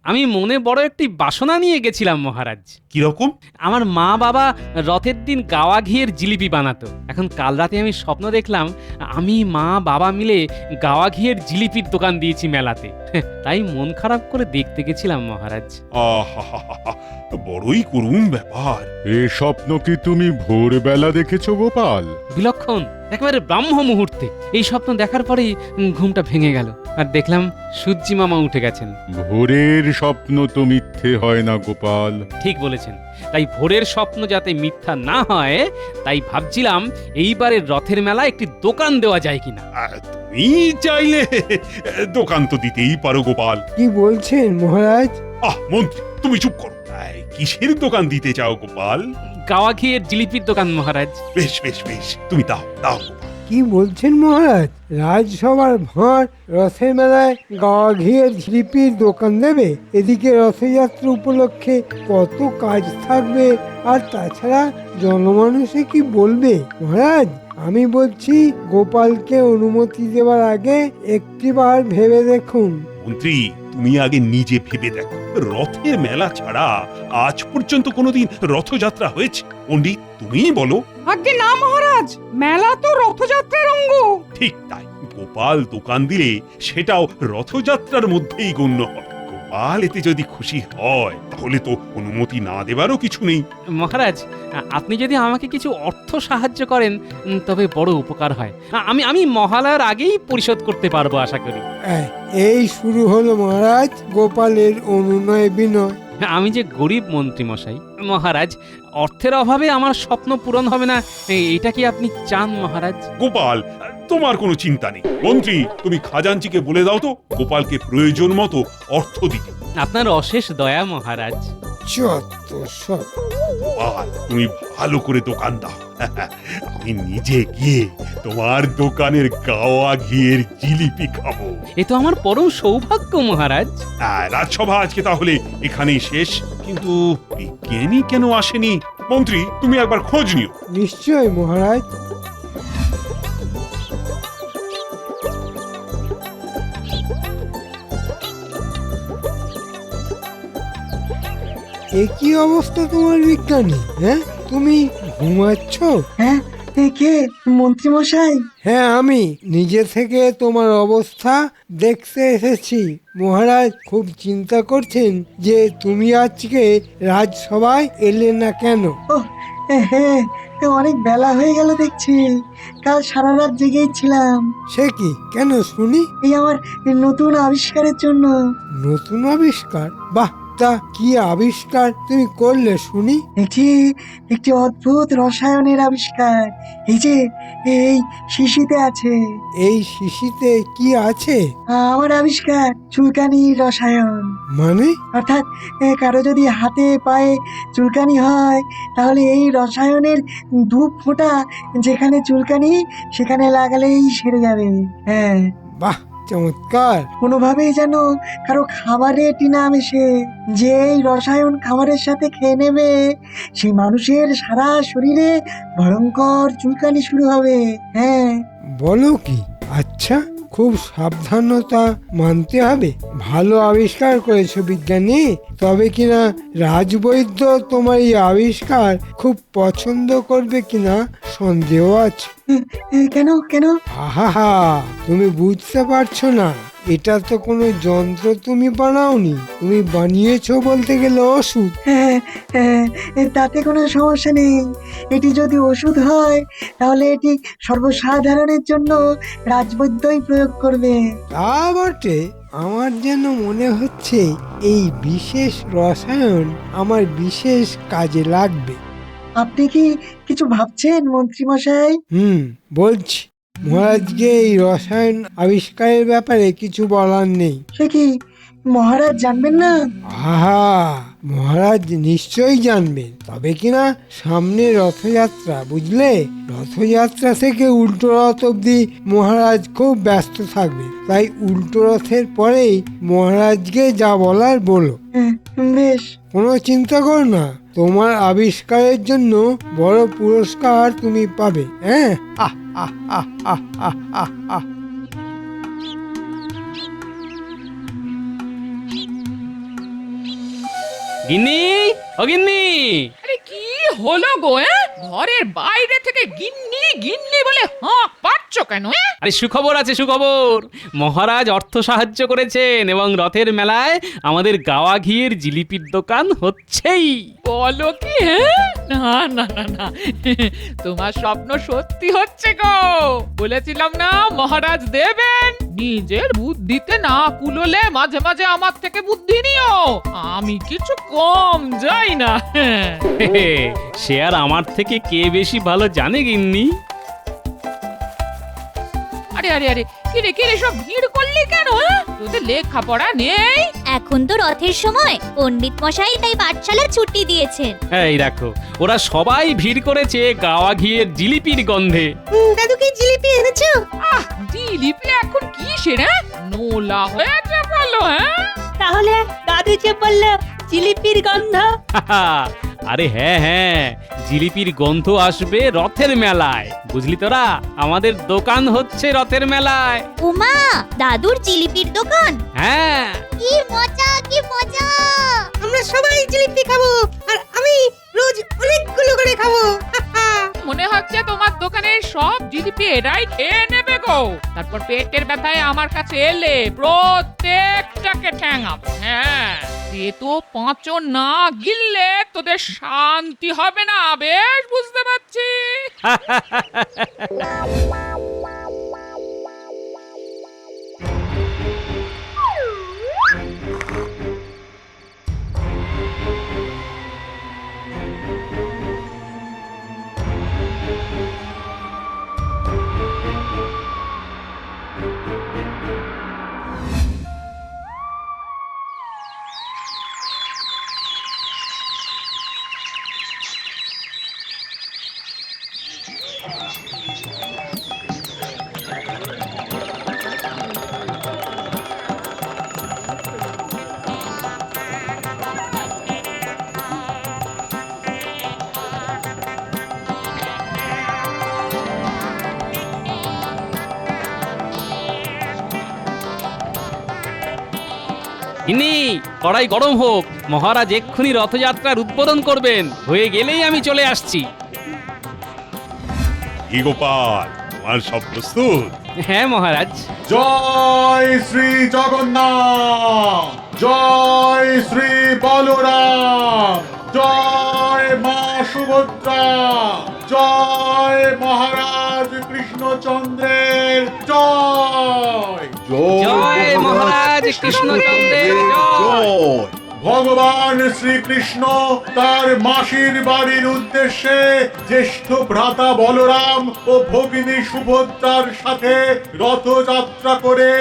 Speaker 2: আমি মনে বড় একটি বাসনা নিয়ে গেছিলাম মহারাজ।
Speaker 1: কিরকম?
Speaker 2: আমার মা বাবা রথের দিন গাওয়া ঘিয়ের জিলিপি বানাতো। এখন কাল রাতে আমি স্বপ্ন দেখলাম আমি মা বাবা মিলে গাওয়া ঘিয়ের জিলিপির দোকান দিয়েছি মেলাতে। তাই মন খারাপ করে দেখতে গেছিলাম মহারাজ।
Speaker 1: আহা, বড়ই করুণ ব্যাপার।
Speaker 6: এ স্বপ্ন কি তুমি ভোরবেলা দেখেছো গোপাল?
Speaker 2: বিলক্ষণ, একেবারে ব্রাহ্ম মুহূর্তে। এই স্বপ্ন দেখার পরেই ঘুমটা ভেঙে গেল আর দেখলাম সূর্যি মামা উঠে গেছেন।
Speaker 6: ভোরের স্বপ্ন তো মিথ্যে হয় না গোপাল।
Speaker 2: ঠিক বলেছেন। তাই ভোরের স্বপ্ন যাতে মিথ্যা না হয়, তাই ভাবছিলাম এইবারের রথের মেলা একটি দোকান দেওয়া যায় কিনা।
Speaker 1: তুমি চাইলে দোকান তো দিতেই পারো গোপাল।
Speaker 3: কি বলছেন মহারাজ?
Speaker 1: মন্ত্রী, তুমি চুপ করো। কিসের দোকান দিতে চাও গোপাল?
Speaker 2: গাওয়া ঘিয়ের জিলিপির দোকান মহারাজ।
Speaker 1: বেশ বেশ বেশ, তুমি দাও দাও।
Speaker 3: কি বলছেন মহারাজ? রাজসভার ভাঁড় রথের মেলায় গাওয়া ঘিয়ের জিলিপির দোকান দেবে? এদিকে রথযাত্রা উপলক্ষে কত কাজ থাকবে, আর তাছাড়া জনমানুষে কি বলবে? মহারাজ, আমি বলছি গোপালকে অনুমতি দেওয়ার আগে একটিবার ভেবে দেখুন।
Speaker 1: মন্ত্রী, তুমি আগে নিজে ভেবে দেখো। রথের মেলা ছাড়া আজ পর্যন্ত কোনোদিন রথযাত্রা হয়েছে? পণ্ডিত, তুমিই বলো।
Speaker 9: আগে না মহারাজ, মেলা তো রথযাত্রার অঙ্গ।
Speaker 1: ঠিক তাই, গোপাল দোকান দিলে সেটাও রথযাত্রার মধ্যেই গণ্য হবে। গোপাল এতে যদি খুশি হয় তাহলে তো অনুমতি না দেবারও কিছু নেই।
Speaker 2: মহারাজ, আপনি যদি আমাকে কিছু অর্থ সাহায্য করেন তবে বড় উপকার হয়। আমি মহালয়ার আগেই পরিশোধ করতে পারবো আশা করি।
Speaker 3: এই শুরু হলো মহারাজ গোপালের অনুনয় বিনয়।
Speaker 2: আমি যে গরিব মন্ত্রী মশাই। মহারাজ, অর্থের অভাবে আমার স্বপ্ন পূরণ হবে না, এটা কি আপনি চান মহারাজ?
Speaker 1: গোপাল, তোমার কোনো চিন্তা নেই। মন্ত্রী, তুমি খাজাঞ্চিকে বলে দাও তো গোপালকে প্রয়োজন মতো অর্থ দিতে।
Speaker 2: আপনার অশেষ দয়া মহারাজ।
Speaker 1: গোপাল, তুমি ভালো করে দোকান দাও। আমি নিজে গিয়ে তোমার দোকানের গাওয়া ঘিয়ের জিলিপি খাবো।
Speaker 2: এ তো আমার পরম সৌভাগ্য মহারাজ।
Speaker 1: রাজসভা আজকে তাহলে এখানেই শেষ। কিন্তু বিজ্ঞানী কেন আসেনি? মন্ত্রী, তুমি একবার খোঁজ নিও।
Speaker 3: নিশ্চয় মহারাজ। একই অবস্থা তোমার বিজ্ঞানী? হ্যাঁ, তুমি ঘুমাচ্ছ?
Speaker 8: হ্যাঁ, কে মন্ত্রী মশাই?
Speaker 3: হ্যাঁ, আমি নিজে থেকে তোমার অবস্থা দেখতে এসেছি। মহারাজ খুব চিন্তা করছেন যে তুমি আজকে রাজসভায় এলে না কেন।
Speaker 8: হ্যাঁ, অনেক বেলা হয়ে গেল দেখছি। কাল সারা রাত জেগেই ছিলাম।
Speaker 3: সে কি? কেন শুনি?
Speaker 8: এই আমার নতুন আবিষ্কারের জন্য।
Speaker 3: নতুন আবিষ্কার? বাহ, তা কি আবিষ্কার তুমি করলে শুনি?
Speaker 8: একটি অদ্ভুত রসায়নের আবিষ্কার। এই শিশিতে আছে।
Speaker 3: এই শিশিতে কি আছে?
Speaker 8: আমার আবিষ্কার চুলকানি রসায়ন।
Speaker 3: মানে?
Speaker 8: অর্থাৎ কারো যদি হাতে পায়ে চুলকানি হয় তাহলে এই রসায়নের 2 ফোঁটা যেখানে চুলকানি সেখানে লাগালেই সেরে যাবে। হ্যাঁ,
Speaker 3: বাহ, চমৎকার।
Speaker 8: কোনোভাবেই যেন কারো খাবারে টিনা মেশে। যে এই রসায়ন খাবারের সাথে খেয়ে নেবে সেই মানুষের সারা শরীরে ভয়ঙ্কর চুলকানি শুরু হবে। হ্যাঁ।
Speaker 3: বলো কি? আচ্ছা, খুব সাবধানতা মানতে হবে। ভালো আবিষ্কার করেছো বিজ্ঞানী। তবে কিনা রাজবৈদ্য তোমার এই আবিষ্কার খুব পছন্দ করবে কিনা সন্দেহ আছে।
Speaker 8: কেন কেন?
Speaker 3: আহা, তুমি বুঝতে পারছো না, এটা তো কোনো যন্ত্র তুমি বানাওনি, তুমি বানিয়েছো বলতে গেলে ওষুধ।
Speaker 8: হ্যাঁ, তাতে কোনো সমস্যা নেই। এটি যদি ওষুধ হয় তাহলে এটি সর্বসাধারণের জন্য রাজবৈদ্যই প্রয়োগ করবে।
Speaker 3: তা বটে, আমার যেন মনে হচ্ছে এই বিশেষ রসায়ন আমার বিশেষ কাজে লাগবে।
Speaker 8: আপনি কি কিছু ভাবছেন মন্ত্রী মশাই?
Speaker 3: বলছি, মহারাজকে এই রসায়ন আবিষ্কারের ব্যাপারে কিছু বলার নেই।
Speaker 8: সে কি মহারাজ জানবেন না?
Speaker 3: আহা, মহারাজ নিশ্চয়ই জানবেন, তবে কিনা সামনে রথযাত্রা, বুঝলে? রথযাত্রা থেকে উল্টো রথ অব্দি মহারাজ খুব ব্যস্ত থাকবে, তাই উল্টো রথের পরেই মহারাজকে যা বলার বলো।
Speaker 8: বেশ।
Speaker 3: কোনো চিন্তা করো না, তোমার আবিষ্কারের জন্য বড় পুরস্কার তুমি পাবে। হ্যাঁ, আহ আহ আহ আহ আহ আহ আহ।
Speaker 2: গিন্নি, ও গিন্নি!
Speaker 13: আরে কি হলো গো? ঘরের বাইরে থেকে গিন্নি গিন্নি বলে হাঁক পাচ্ছ কেন?
Speaker 2: আরে সুখবর আছে, সুখবর। মহারাজ অর্থ সাহায্য করেছেন এবং রথের মেলায় আমাদের গাওয়া ঘিয়ের জিলিপির দোকান হচ্ছেই।
Speaker 13: বলো কি? না না না না, তোমার স্বপ্ন সত্যি হচ্ছে গো। বলেছিলাম না মহারাজ দেবেন। নিজের বুদ্ধিতে না কুলোলে মাঝে মাঝে আমার থেকে বুদ্ধি নিও, আমি কিছু কম যাই না।
Speaker 2: সে আর আমার থেকে কে বেশি ভালো জানে গিন্নি?
Speaker 13: আরে আরে আরে, কিরে সব ভিড় করলি কেন? তোদের লেখাপড়া নেই?
Speaker 12: এখন তো রথের সময়, পণ্ডিত মশাই তাই পাঠশালা ছুটি দিয়েছেন।
Speaker 2: এই দেখো, ওরা সবাই ভিড় করেছে গাওয়া ঘিয়ের জিলিপির গন্ধে।
Speaker 4: দাদুকে জিলিপি এনেছো?
Speaker 13: জিলিপি এখন কি সেরা নোলা হয়েছে বলো?
Speaker 4: তাহলে দাদু যে বললো জিলিপির গন্ধ।
Speaker 2: আরে হ্যাঁ হ্যাঁ, জিলিপির গন্ধ আসবে রথের মেলায়, বুঝলি তোরা? আমাদের দোকান হচ্ছে রথের মেলায়।
Speaker 12: উমা, দাদুর জিলিপির দোকান?
Speaker 2: হ্যাঁ।
Speaker 12: কি মজা, কি মজা!
Speaker 4: আমরা সবাই জিলিপি খাবো, আর আমি রোজ অনেকগুলো করে খাবো।
Speaker 13: মনে হচ্ছে তোমার দোকানের সব জিলিপি এরাই খেয়ে নেবে গো। তারপর পেটের ব্যথায় আমার কাছে এলে প্রত্যেকটাকে ঠ্যাঙাবো। হ্যাঁ, সে তো পাঁচও না গিললে তোদের শান্তি হবে না, বেশ বুঝতে পারছি।
Speaker 2: গিন্নি, কড়াই গরম হোক, মহারাজ এক্ষুনি রথযাত্রার উদ্বোধন করবেন। হয়ে গেলেই আমি চলে আসছি।
Speaker 1: কি গোপাল, তোমার সব প্রস্তুত?
Speaker 2: হ্যাঁ মহারাজ।
Speaker 6: জয় শ্রী জগন্নাথ, জয় শ্রী বলরাম, জয় মা সুভদ্রা, জয় মহারাজ কৃষ্ণচন্দ্রের জয়।
Speaker 2: জয় মহারাজ কৃষ্ণচন্দ্রের জয়।
Speaker 6: ভগবান শ্রীকৃষ্ণ তার মাসির বাড়ির উদ্দেশ্যে জ্যেষ্ঠ ভ্রাতা বলরাম ও ভগিনী সুভদ্রার সাথে রথযাত্রা করে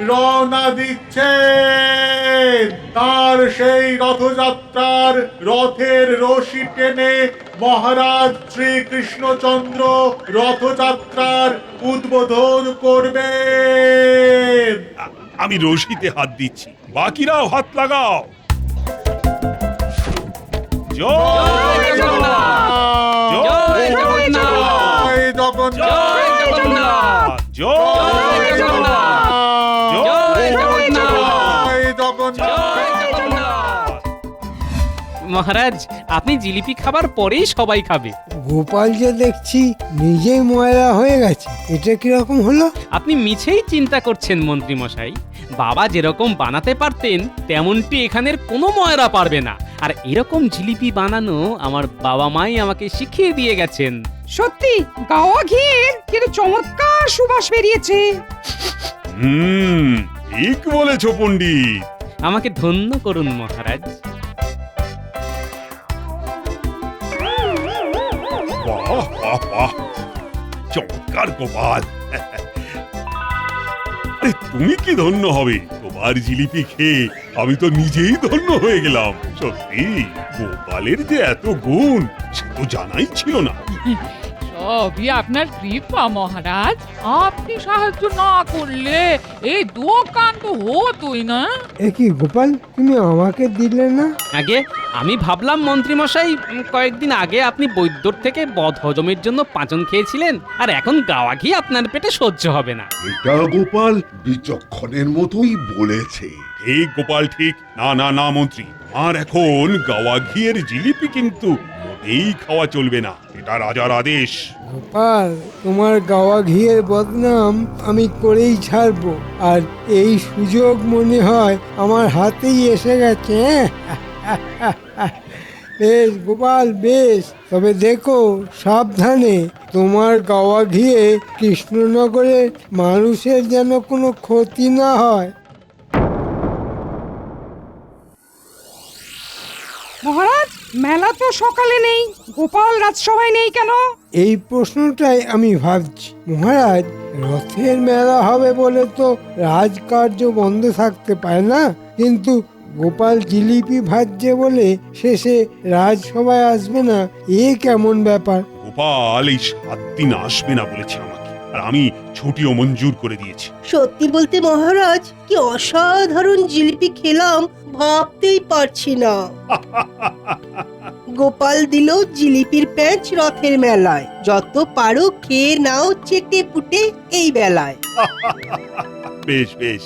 Speaker 6: রওনা দিচ্ছেন। তার সেই রথযাত্রার রথের রশি টেনে মহারাজ শ্রীকৃষ্ণচন্দ্র রথযাত্রার উদ্বোধন করবেন।
Speaker 1: আমি রশিতে হাত দিচ্ছি, বাকিরাও হাত লাগাও। জয় জগন্নাথ, জয় জগন্নাথ,
Speaker 6: জয় জগন্নাথ,
Speaker 1: জয় জগন্নাথ, জয় জগন্নাথ,
Speaker 6: জয় জগন্নাথ।
Speaker 2: মহারাজ আপনি জিলিপি খাবার পরেই সবাই খাবে।
Speaker 3: গোপাল যে দেখছি নিজেই ময়লা হয়ে গেছে, এটা কিরকম হলো?
Speaker 2: আপনি মিছেই চিন্তা করছেন মন্ত্রী মশাই। বাবা যেরকম বানাতে পারতেন তেমনটি এখানের কোনো ময়রা পারবে না। আর এরকম জিলিপি বানানো আমার বাবা মাই আমাকে শিখিয়ে দিয়ে গেছেন।
Speaker 9: সত্যি গাওয়া ঘিয়ের কিন্তু চমৎকার সুবাস বেরিয়েছে।
Speaker 1: ঠিক বলেছো পণ্ডিত।
Speaker 2: আমাকে ধন্য করুন মহারাজ।
Speaker 1: বাহ বাহ বাহ, চমৎকার গোপাল। আরে তুমি কি ধন্য হবে, তোমার জিলিপি খেয়ে আমি তো নিজেই ধন্য হয়ে গেলাম। সত্যি গোপালের যে এত গুণ সে তো জানাই ছিল না।
Speaker 13: সবই আপনার কৃপা মহারাজ। আপনি সাহায্য না করলে এই দোকান তো হতোই না।
Speaker 3: এ কি গোপাল, তুমি আমাকে দিলে না?
Speaker 2: আগে আমি ভাবলাম মন্ত্রী মশাই কয়েকদিন আগে আপনি বৈদ্যর থেকে বদ হজমের জন্য পাঁচন খেয়েছিলেন, আর এখন গাওয়া ঘি আপনার পেটে সহ্য হবে না।
Speaker 14: এটা গোপাল বিচক্ষণের মতোই বলেছে।
Speaker 1: ঠিক গোপাল ঠিক। না না না মন্ত্রী, আর এখন গাওয়া ঘিয়ের জিলিপি কিন্তু মোটেই খাওয়া চলবে না, এটা রাজার আদেশ।
Speaker 3: গোপাল, তোমার গাওয়া ঘিয়ের বদনাম আমি করেই ছাড়বো, আর এই সুযোগ মনে হয় আমার হাতেই এসে গেছে। বেশ গোপাল বেশ, তবে দেখো সাবধানে তোমার গাওয়া ঘিয়ে কৃষ্ণনগরের মানুষের যেন কোনো ক্ষতি না হয়।
Speaker 9: মহারাজ মেলা তো সকালে নেই, গোপাল রাজসভায় নেই কেন?
Speaker 3: এই প্রশ্নটাই আমি ভাবছি মহারাজ। রথের মেলা হবে বলে তো রাজকার্য বন্ধ থাকতে পারে না, কিন্তু গোপাল জিলিপি ভাজছে বলে শেষে রাজসভায় আসবে না, এ কেমন ব্যাপার?
Speaker 1: গোপাল এই 7 দিন আসবে না বলেছে আমাকে, আর আমি ছুটিও মঞ্জুর করে দিয়েছি।
Speaker 4: সত্যি বলতে মহারাজ, কি অসাধারণ জিলিপি খেলাম ভাবতেই পারছি না। গোপাল দিল জিলিপির প্যাঁচ রথের মেলায়, যত পারো খেয়ে নাও চেটে পুটে এই বেলায়।
Speaker 1: বেশ বেশ।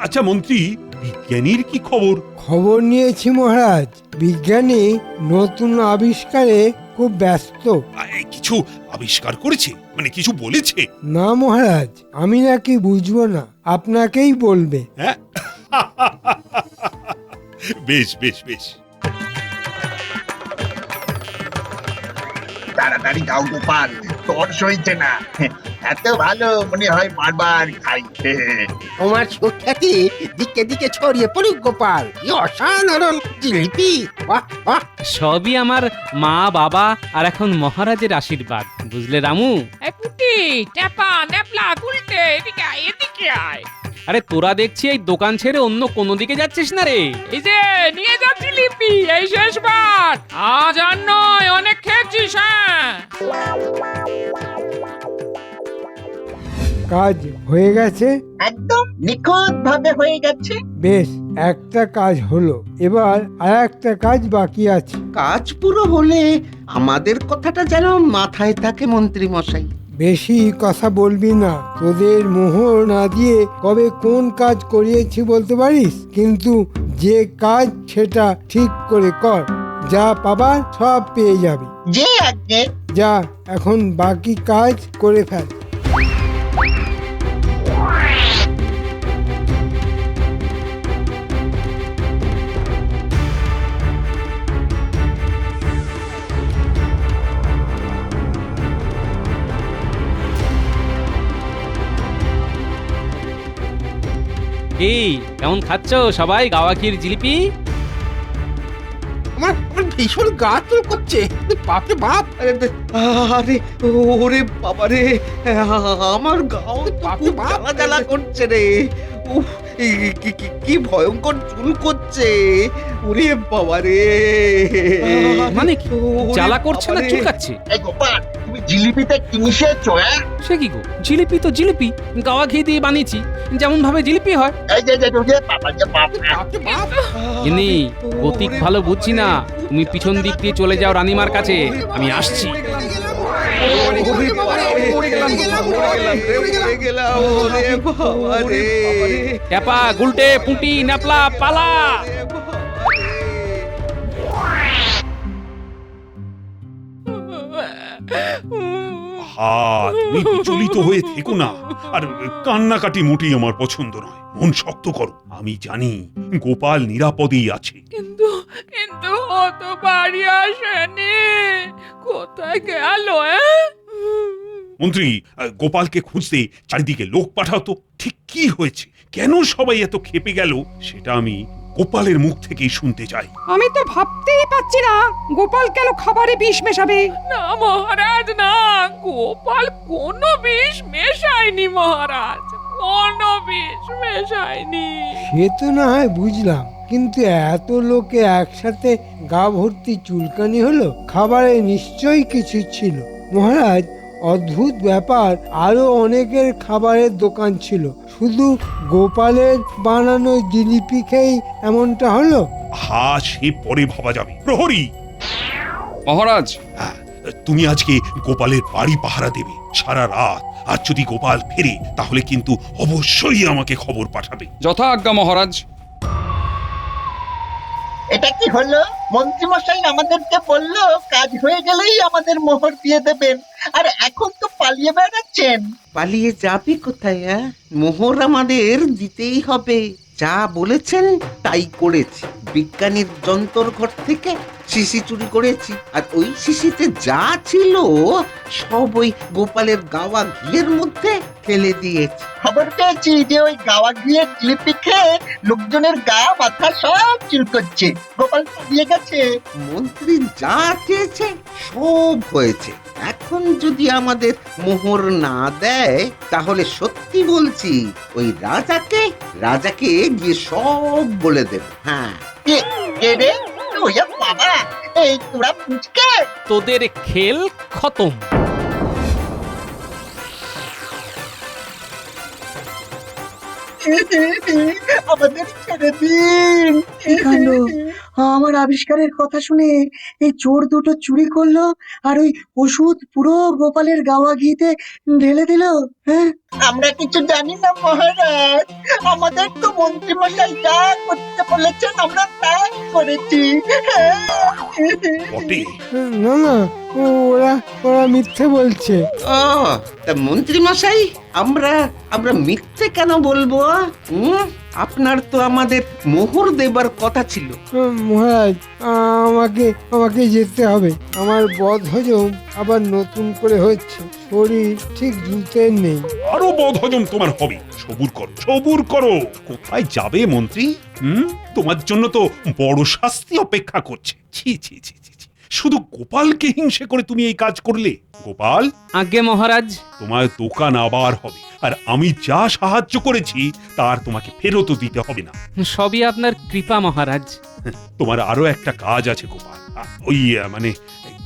Speaker 1: আচ্ছা মন্ত্রী, বিজ্ঞানীর কি খবর?
Speaker 3: খবর নিয়েছি মহারাজ, বিজ্ঞানী নতুন আবিষ্কারে খুব ব্যস্ত।
Speaker 1: কিছু আবিষ্কার করেছে, মানে কিছু বলেছে?
Speaker 3: না মহারাজ, আমি নাকি বুঝবো না, আপনাকেই বলবে।
Speaker 1: হ্যাঁ, বেশ বেশ বেশ।
Speaker 7: তাড়াতাড়ি গাও গোপাল, তোর সইছে না। এত ভালো মনে হয় বারবার খাই।
Speaker 11: তোমার সুখ্যাতি দিকে দিকে ছড়িয়ে পড়ুক গোপাল, কি অসাধারণ জিলিপি! বাহ বাহ!
Speaker 2: সবই আমার মা বাবা আর এখন মহারাজের আশীর্বাদ, বুঝলে রামু?
Speaker 13: এই পুটি, টেপা, নেপলা, উল্টে, এদিকে আয়, এদিকে আয়।
Speaker 2: আরে তোরা দেখছি এই দোকান ছেড়ে অন্য কোনো দিকে যাচ্ছিস না রে।
Speaker 13: এই যে নিয়ে যা জিলিপি, এই শেষবার। আজ আর নয়, অনেক খেয়েছিস। হ্যাঁ,
Speaker 3: কাজ হয়ে গেছে?
Speaker 8: একদম নিখুঁত ভাবে হয়ে গেছে।
Speaker 3: বেশ, একটা কাজ হলো, এবার আর একটা কাজ বাকি আছে।
Speaker 11: কাজ পুরো হলে আমাদের কথাটা যেন মাথায় থাকে মন্ত্রী মশাই।
Speaker 3: বেশি কথা বলবি না, তোদের মোহর না দিয়ে কবে কোন কাজ করিয়েছি বলতে পারিস, কিন্তু যে কাজ সেটা ঠিক করে কর, যা পাবার সব পেয়ে যাবি।
Speaker 8: যে আজ্ঞে।
Speaker 3: যা এখন বাকি কাজ করে ফেল।
Speaker 2: কি কেমন খাচ্ছ সবাই গাওয়া ঘির জিলিপি?
Speaker 11: আমার ভীষণ গা চুল করছে, বাপরে বাপ! আরে ওরে বাবা রে, আমার গাও খুব জ্বালা জ্বালা করছে রে। উফ, কি ভয়ঙ্কর চুল করছে! ওরে বাবা রে!
Speaker 2: মানে কি জ্বালা করছে না চুলকাচ্ছে?
Speaker 7: এই গোপাল, তুমি জিলিপিতে কি মিশিয়েছো?
Speaker 2: সে কি গো, জিলিপি তো জিলিপি, গাওয়া ঘি দিয়ে বানিয়েছি, যেমন ভাবে জিলিপি হয়।
Speaker 7: এই যে বাবা যে বাপ।
Speaker 2: ইনি গতিক ভালো বুঝছি না, তুমি পিছন দিক দিয়ে চলে যাও রানীমার কাছে, আমি আসছি। টেপা, গুলটে, পুঁটি, নেপলা, পালা!
Speaker 1: তুমি বিচলিত হয়ে থেকো না। আর কান্নাকাটি মোটেই আমার পছন্দ নয়। মন শক্ত করো, আমি জানি গোপাল নিরাপদেই আছে।
Speaker 13: কিন্তু কিন্তু ও তো বাড়ি আসেনি, কোথায় গেল?
Speaker 1: মন্ত্রী, গোপালকে খুঁজতে চারিদিকে লোক পাঠাতো। ঠিক কি হয়েছে, কেন সবাই এত ক্ষেপে গেল, সেটা আমি গোপালের মুখ থেকেই শুনতে চাই।
Speaker 9: আমি তো ভাবতেই পাচ্ছি না গোপাল কেন খাবারে বিষ মেশাবে।
Speaker 13: না মহারাজ, না, গোপাল কোনো বিষ মেশায়নি মহারাজ, কোনো বিষ মেশায়নি।
Speaker 3: সে তো না হয় বুঝলাম, কিন্তু এত লোকে একসাথে গা ভর্তি চুলকানি হলো, খাবারে নিশ্চয়ই কিছু ছিল। মহারাজ, অদ্ভুত ব্যাপার, আরো অনেকের খাবারের দোকান ছিল, শুধু গোপালের বানানো জিলিপি খেয়েই এমনটা হলো।
Speaker 1: সে পরে ভাবা যাবে। প্রহরী
Speaker 15: মহারাজ,
Speaker 1: তুমি আজকে গোপালের বাড়ি পাহারা দেবে সারা রাত। আর যদি গোপাল ফেরে তাহলে কিন্তু অবশ্যই আমাকে খবর পাঠাবে।
Speaker 15: যথা আজ্ঞা মহারাজ।
Speaker 8: এটা কি হলো? মন্ত্রীমশাই আমাদেরকে বললো কাজ হয়ে গেলেই আমাদের মোহর দিয়ে দেবেন, আর এখন তো পালিয়ে বেড়াচ্ছেন।
Speaker 11: পালিয়ে যাবি কোথায়? মোহর আমাদের দিতেই হবে। যা বলেছেন তাই করেছি। বিজ্ঞানীর যন্ত্র ঘর থেকে শিশি চুরি করেছি, আর ওই শিশিতে যা ছিল সব ওই গোপালের গাওয়া ঘিয়ের মধ্যে ফেলে দিয়েছি। খবর পেয়েছি যে ওই গাওয়া ঘিয়ের জিলিপি খেয়ে লোকজনের গা মাথা সব চুলকোচ্ছে। গোপাল পালিয়ে গেছে। মন্ত্রী যা চেয়েছে সব হয়েছে। এখন যদি আমাদের মোহর না দেয় তাহলে সত্যি বলছি ওই রাজাকে গিয়ে সব বলে দেবে। হ্যাঁ, বাবা, এই তোরা পুচকে,
Speaker 2: তোদের খেল খতম।
Speaker 8: আমাদের ছেড়ে দিন। আমার আবিষ্কারের কথা শুনে এই চোর দুটো চুরি করলো, আর ওই ওষুধ পুরো গোপালের গাওয়া ঘিতে ঢেলে দিল। হ্যাঁ, আমরা কিছু জানি না মহারাজ, আমাদের তো মন্ত্রীমশাই যা করতে বলেছেন আমরা তাই করেছি।
Speaker 3: না না, ওরা মিথ্যে বলছে।
Speaker 11: তা মন্ত্রীমশাই, আমরা মিথ্যে কেন বলবো? আপনার তো আমাদের মোহর দেবার কথা ছিল।
Speaker 3: মহারাজ, আমাকে যেতে হবে। আমার বদহজম আবার নতুন করে হচ্ছে, শরীর ঠিক জুতের নেই।
Speaker 1: আরো বদহজম তোমার হবে। সবুর করো। কোথায় যাবে মন্ত্রী? তোমার জন্য তো বড় শাস্তি অপেক্ষা করছে। ছি ছি ছি ছি, শুধু গোপালকে হিংসে করে তুমি এই কাজ করলে। গোপাল,
Speaker 2: আজ্ঞে মহারাজ।
Speaker 1: তোমার দোকান আবার হবে, আর আমি যা সাহায্য করেছি তার তোমাকে ফেরতও দিতে হবে না।
Speaker 2: সবই আপনার কৃপা মহারাজ।
Speaker 1: তোমার আরো একটা কাজ আছে গোপাল। ওই মানে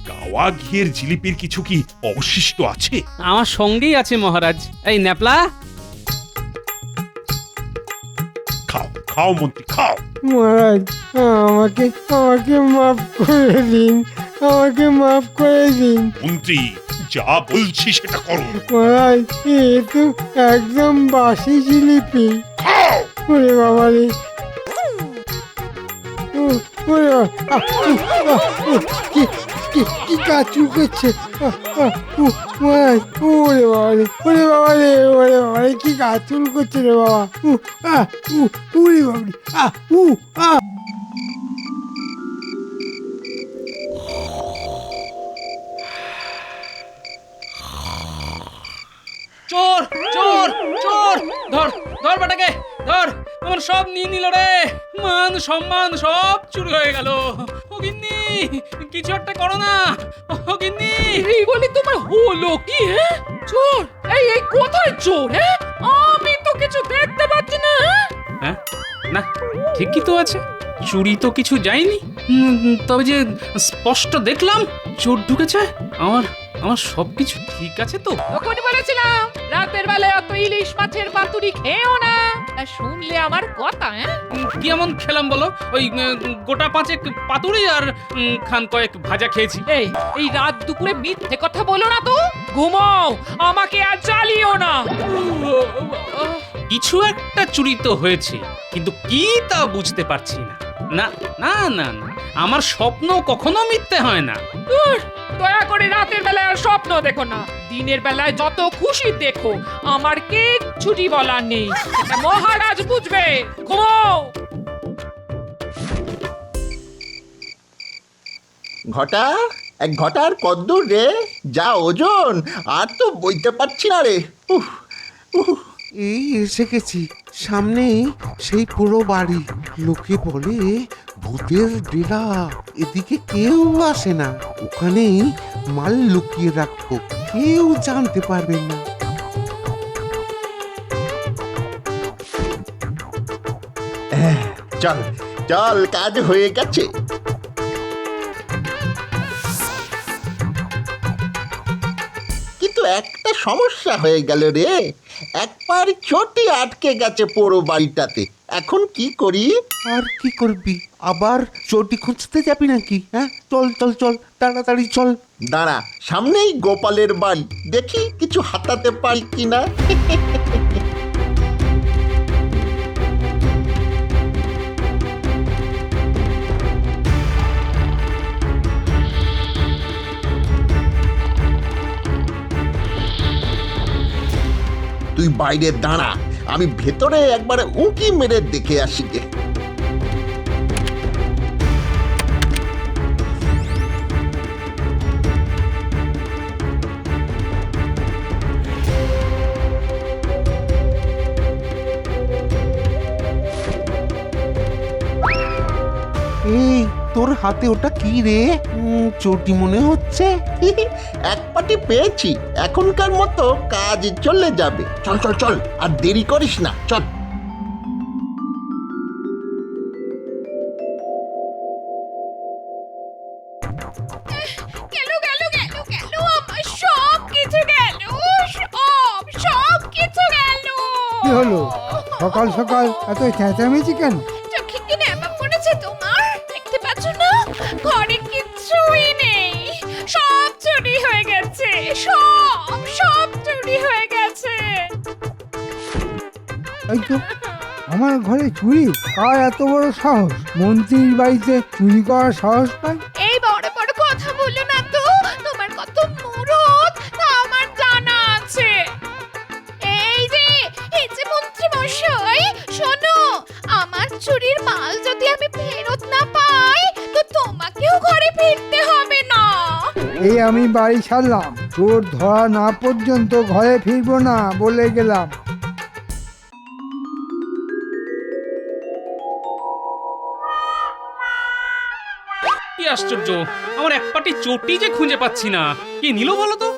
Speaker 1: গাওয়া ঘিয়ের জিলিপির কিছু কি অবশিষ্ট আছে?
Speaker 2: আমার সঙ্গেই আছে মহারাজ। এই ন্যাপলা,
Speaker 1: খাও মন্ত্রী, খাও।
Speaker 3: মহারাজ, আমাকে মাফ করে দিন, আমাকে মাফ করে দিন।
Speaker 1: মন্ত্রী, যা বলছি সেটা করো।
Speaker 3: মহারাজ, এ তো একদম বাসি জিলিপি। ওরে বাবা রে, কি কাচু করছে মহারাজ। ওরে বাবা রে, ওরে বাবা রে, ওরে বাবা রে, কি কাচুল করছে রে বাবা। উরে বাবা রে,
Speaker 2: চোর চোর চোর, ধর ধর বেটাকে ধর। আমার সব নিয়ে নিল রে, মান সম্মান সব চুরি হয়ে গেল। ও গিন্নি, কিছু একটা করো না। ও গিন্নি,
Speaker 13: এই বলি তোমার হলো কি? চোর? এই কোথায় চোর? আমি তো কিছু দেখতে পাচ্ছি না।
Speaker 2: হ্যাঁ, না ঠিকই তো আছে, চুরি তো কিছু যায়নি। তবে যে স্পষ্ট দেখলাম চোর ঢুকেছে। আমার সবকিছু ঠিক আছে তো?
Speaker 13: তখন বলেছিলাম রাতের বেলায় অত ইলিশ মাছের পাতুরি খেও না। শুনলে আমার কথা?
Speaker 2: কি এমন খেলাম বলো? ওই গোটা পাঁচেক পাতুরি আর খান কয়েক ভাজা খেয়েছি।
Speaker 13: এই রাত দুপুরে মিথ্যে কথা বলো না তো। ঘুমাও, আমাকে আর জ্বালিও না।
Speaker 2: কিছু একটা চুরি তো হয়েছে, কিন্তু কি তা বুঝতে পারছি না। না না না না, আমার স্বপ্ন কখনো মিথ্যে হয় না।
Speaker 13: দয়া করে রাতের বেলায় আর স্বপ্ন দেখো না, দিনের বেলায় যত খুশি দেখো, আমার কিচ্ছুটি বলার নেই, সেটা মহারাজ বুঝবে। ঘুমো।
Speaker 16: ঘটা, এক ঘটার কদ্দূর রে? যা ওজন, আর তো বইতে পারছি না রে। উফ উফ।
Speaker 11: এই এসে গেছি, সামনেই সেই পুরো বাড়ি। লোকে বলে ভূতের ডেরা, এদিকে কেউ আসে না, ওখানেই মাল লুকিয়ে রাখবো, কেউ জানতে পারবে না।
Speaker 16: চল চল, কাজ হয়ে গেছে। কিন্তু একটা সমস্যা হয়ে গেল রে, একবার চটি আটকে গেছে পুরো বাড়িটাতে। এখন কি করি?
Speaker 11: আর কি করবি? আবার চটি খুঁজতে যাবি নাকি? হ্যাঁ, চল চল চল, তাড়াতাড়ি চল।
Speaker 16: দাঁড়া, সামনেই গোপালের বাড়ি, দেখি কিছু হাতাতে পারি কিনা। তুই বাইরে দাঁড়া, আমি ভেতরে একবারে উঁকি মেরে দেখে আসি গে।
Speaker 11: এই তোর হাতে ওটা কি রে? চটি মনে হচ্ছে।
Speaker 16: এক পাটি পেয়েছি, এখনকার মতো কাজ চলে যাবে। চল চল চল, আর দেরি করিস না, চল।
Speaker 12: গেল গেল গেল গেল, আমার সব কিছু গেল, সব কিছু গেল।
Speaker 3: কি হলো? সকাল সকাল এত চেঁচামেচি কেন?
Speaker 12: চোখে কি নেমা পড়েছে তোমার? দেখতে পাচ্ছ না ঘরে কিচ্ছুই নেই, সব চুরি হয়ে গেছে, সব চুরি হয়ে গেছে।
Speaker 3: এই তো, আমার ঘরে চুরি? কার এত বড় সাহস মন্ত্রীর বাড়িতে চুরি করার সাহস পায়?
Speaker 12: এই বড় বড় কথা বলো না তো, তোমার কত মুরত তা আমার জানা আছে। এই যে মন্ত্রী মশাই, শোনো, আমার চুরির মাল যদি আমি ফেরত না পাই তো তোমাকেও ঘরে ফিরতে হবে না।
Speaker 3: এই আমি বাড়ি ছাড়লাম, চোর ধরা না পর্যন্ত ঘরে ফিরবো না বলে গেলাম।
Speaker 2: কি আশ্চর্য, আমার এক পাটি চটি যে খুঁজে পাচ্ছি না, কে নিল বলো তো?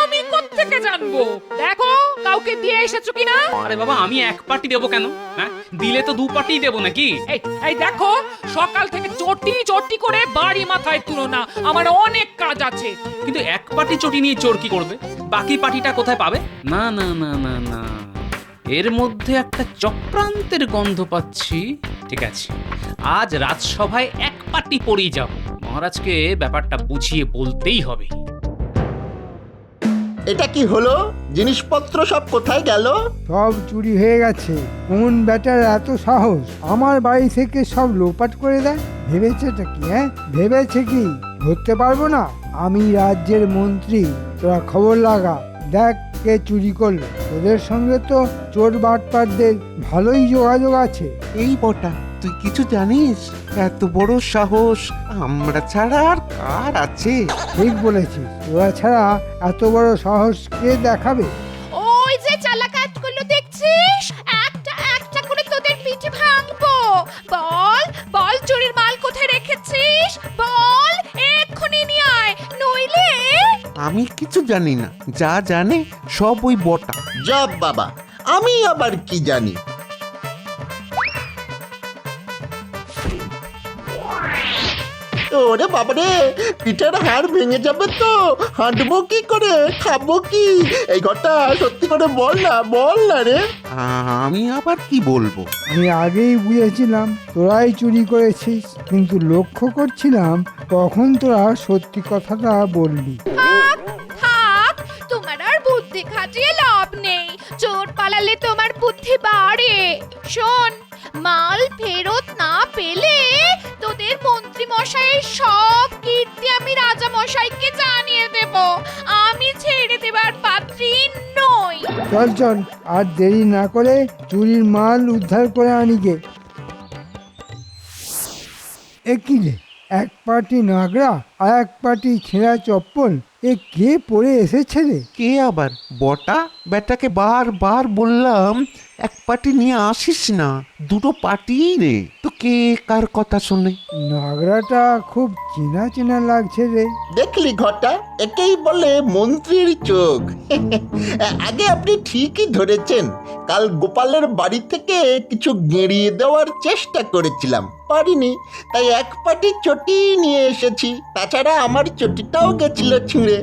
Speaker 13: আমি কোত্থেকে জানবো? দেখো কাউকে দিয়ে এসেছো কিনা।
Speaker 2: আরে বাবা, আমি এক পাটি দেবো কেন? হ্যাঁ, দিলে তো দু পাটি দেবো নাকি?
Speaker 13: এই দেখো, সকাল থেকে চটি চটি করে বাড়ি মাথায় তুলো না, আমার অনেক কাজ আছে।
Speaker 2: কিন্তু এক পাটি চটি নিয়ে চোর কি করবে? বাকি পাটিটা কোথায় পাবে? না না না না না, এর মধ্যে একটা চক্রান্তের গন্ধ পাচ্ছি। ঠিক আছে, আজ রাজসভায় এক পাটি পড়েই যাব, মহারাজকে ব্যাপারটা বুঝিয়ে বলতেই হবে।
Speaker 16: এটা কি হলো? জিনিসপত্র সব কোথায় গেল?
Speaker 3: সব চুরি হয়ে গেছে। কোন ব্যাটার এত সাহস আমার বাড়ি থেকে সব লোপাট করে দেয়? ভেবেছেটা কি? হ্যাঁ, ভেবেছে কি ধরতে পারবো না? আমি রাজ্যের মন্ত্রী, তোরা খবর লাগা, দেখ কে চুরি করলো। তোদের সঙ্গে তো চোর বাটপারদের ভালোই যোগাযোগ আছে।
Speaker 11: এই বটা, তুই কিছু জানিস? এত বড় সাহস আমরা ছাড়া আর কার আছে?
Speaker 3: ঠিক বলেছিস, তোরা ছাড়া এত বড় সাহস কে দেখাবে?
Speaker 12: ওই যে চালা কাজগুলো দেখছিস, একটা একটা করে তোদের পিঠে ভাঙবো। বল বল, চুরির মাল কোথায় রেখেছিস? বল, এক্ষুনি নিয়ে আয়, নইলে।
Speaker 11: আমি কিছু জানি না, যা জানে সব ওই বটা।
Speaker 16: জব বাবা, আমি আবার কি জানি? ওরে বাবারে, পিঠের হাড় ভেঙে যাবে তো, হাঁটবো কি করে, খাবো কি? এই ঘরটা সত্যি করে বল না রে।
Speaker 11: আমি আবার কি বলবো?
Speaker 3: আমি আগেই বুঝেছিলাম তোরাই চুরি করেছিস, কিন্তু লক্ষ্য করছিলাম কখন তোরা সত্যি কথাটা বলবি।
Speaker 12: থাক, তোমার আর বুদ্ধি খাটিয়ে লাভ নেই, চোর পালালে তোমার বুদ্ধি বাড়ে। শোন, মাল ফেরত না পেলে তোদের মন্ত্রী
Speaker 13: মশাইয়ের সব কীর্তি আমি রাজা মশাইকে জানিয়ে দেব। আমি ছেড়ে দেবার পাত্রী নই।
Speaker 3: চল চল, আর দেরি না করে চুরির মাল উদ্ধার করে আনিগে। একই রে, এক পাটি নাগরা আর এক পাটি ছেঁড়া চপ্পল, এ কে পরে এসেছে রে?
Speaker 16: কে আবার? বটা? বেটাকে বারবার বললাম এক পাটি নিয়ে আসিস না, দুটো পাটি রে। তো কে কার কথা শুনে?
Speaker 3: নাগরাটা খুব চেনা চেনা লাগছে রে।
Speaker 16: দেখলি ঘটা, একেই বলে মন্ত্রীর চোখ। আগে আপনি ঠিকই ধরেছেন। কাল গোপালের বাড়ি থেকে কিছু গেঁড়িয়ে দেওয়ার চেষ্টা করেছিলাম, পারিনি, তাই এক পাটি চটি নিয়ে এসেছি। তাছাড়া আমার চটিটাও গেছিল ছিঁড়ে।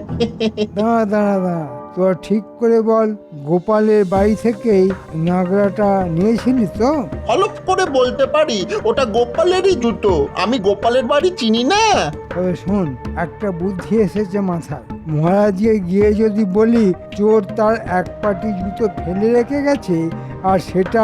Speaker 3: দাঁড়া দাঁড়া দাঁড়া, তোর ঠিক করে বল, গোপালের বাড়ি থেকেই নাগরাটা নিয়েছিলি তো?
Speaker 16: হলপ করে বলতে পারি ওটা গোপালেরই জুতো। আমি গোপালের বাড়ি চিনি না।
Speaker 3: তবে শোন, একটা বুদ্ধি এসেছে মাথায়। মহারাজকে গিয়ে যদি বলি চোর তার এক পাটি জুতো ফেলে রেখে গেছে আর সেটা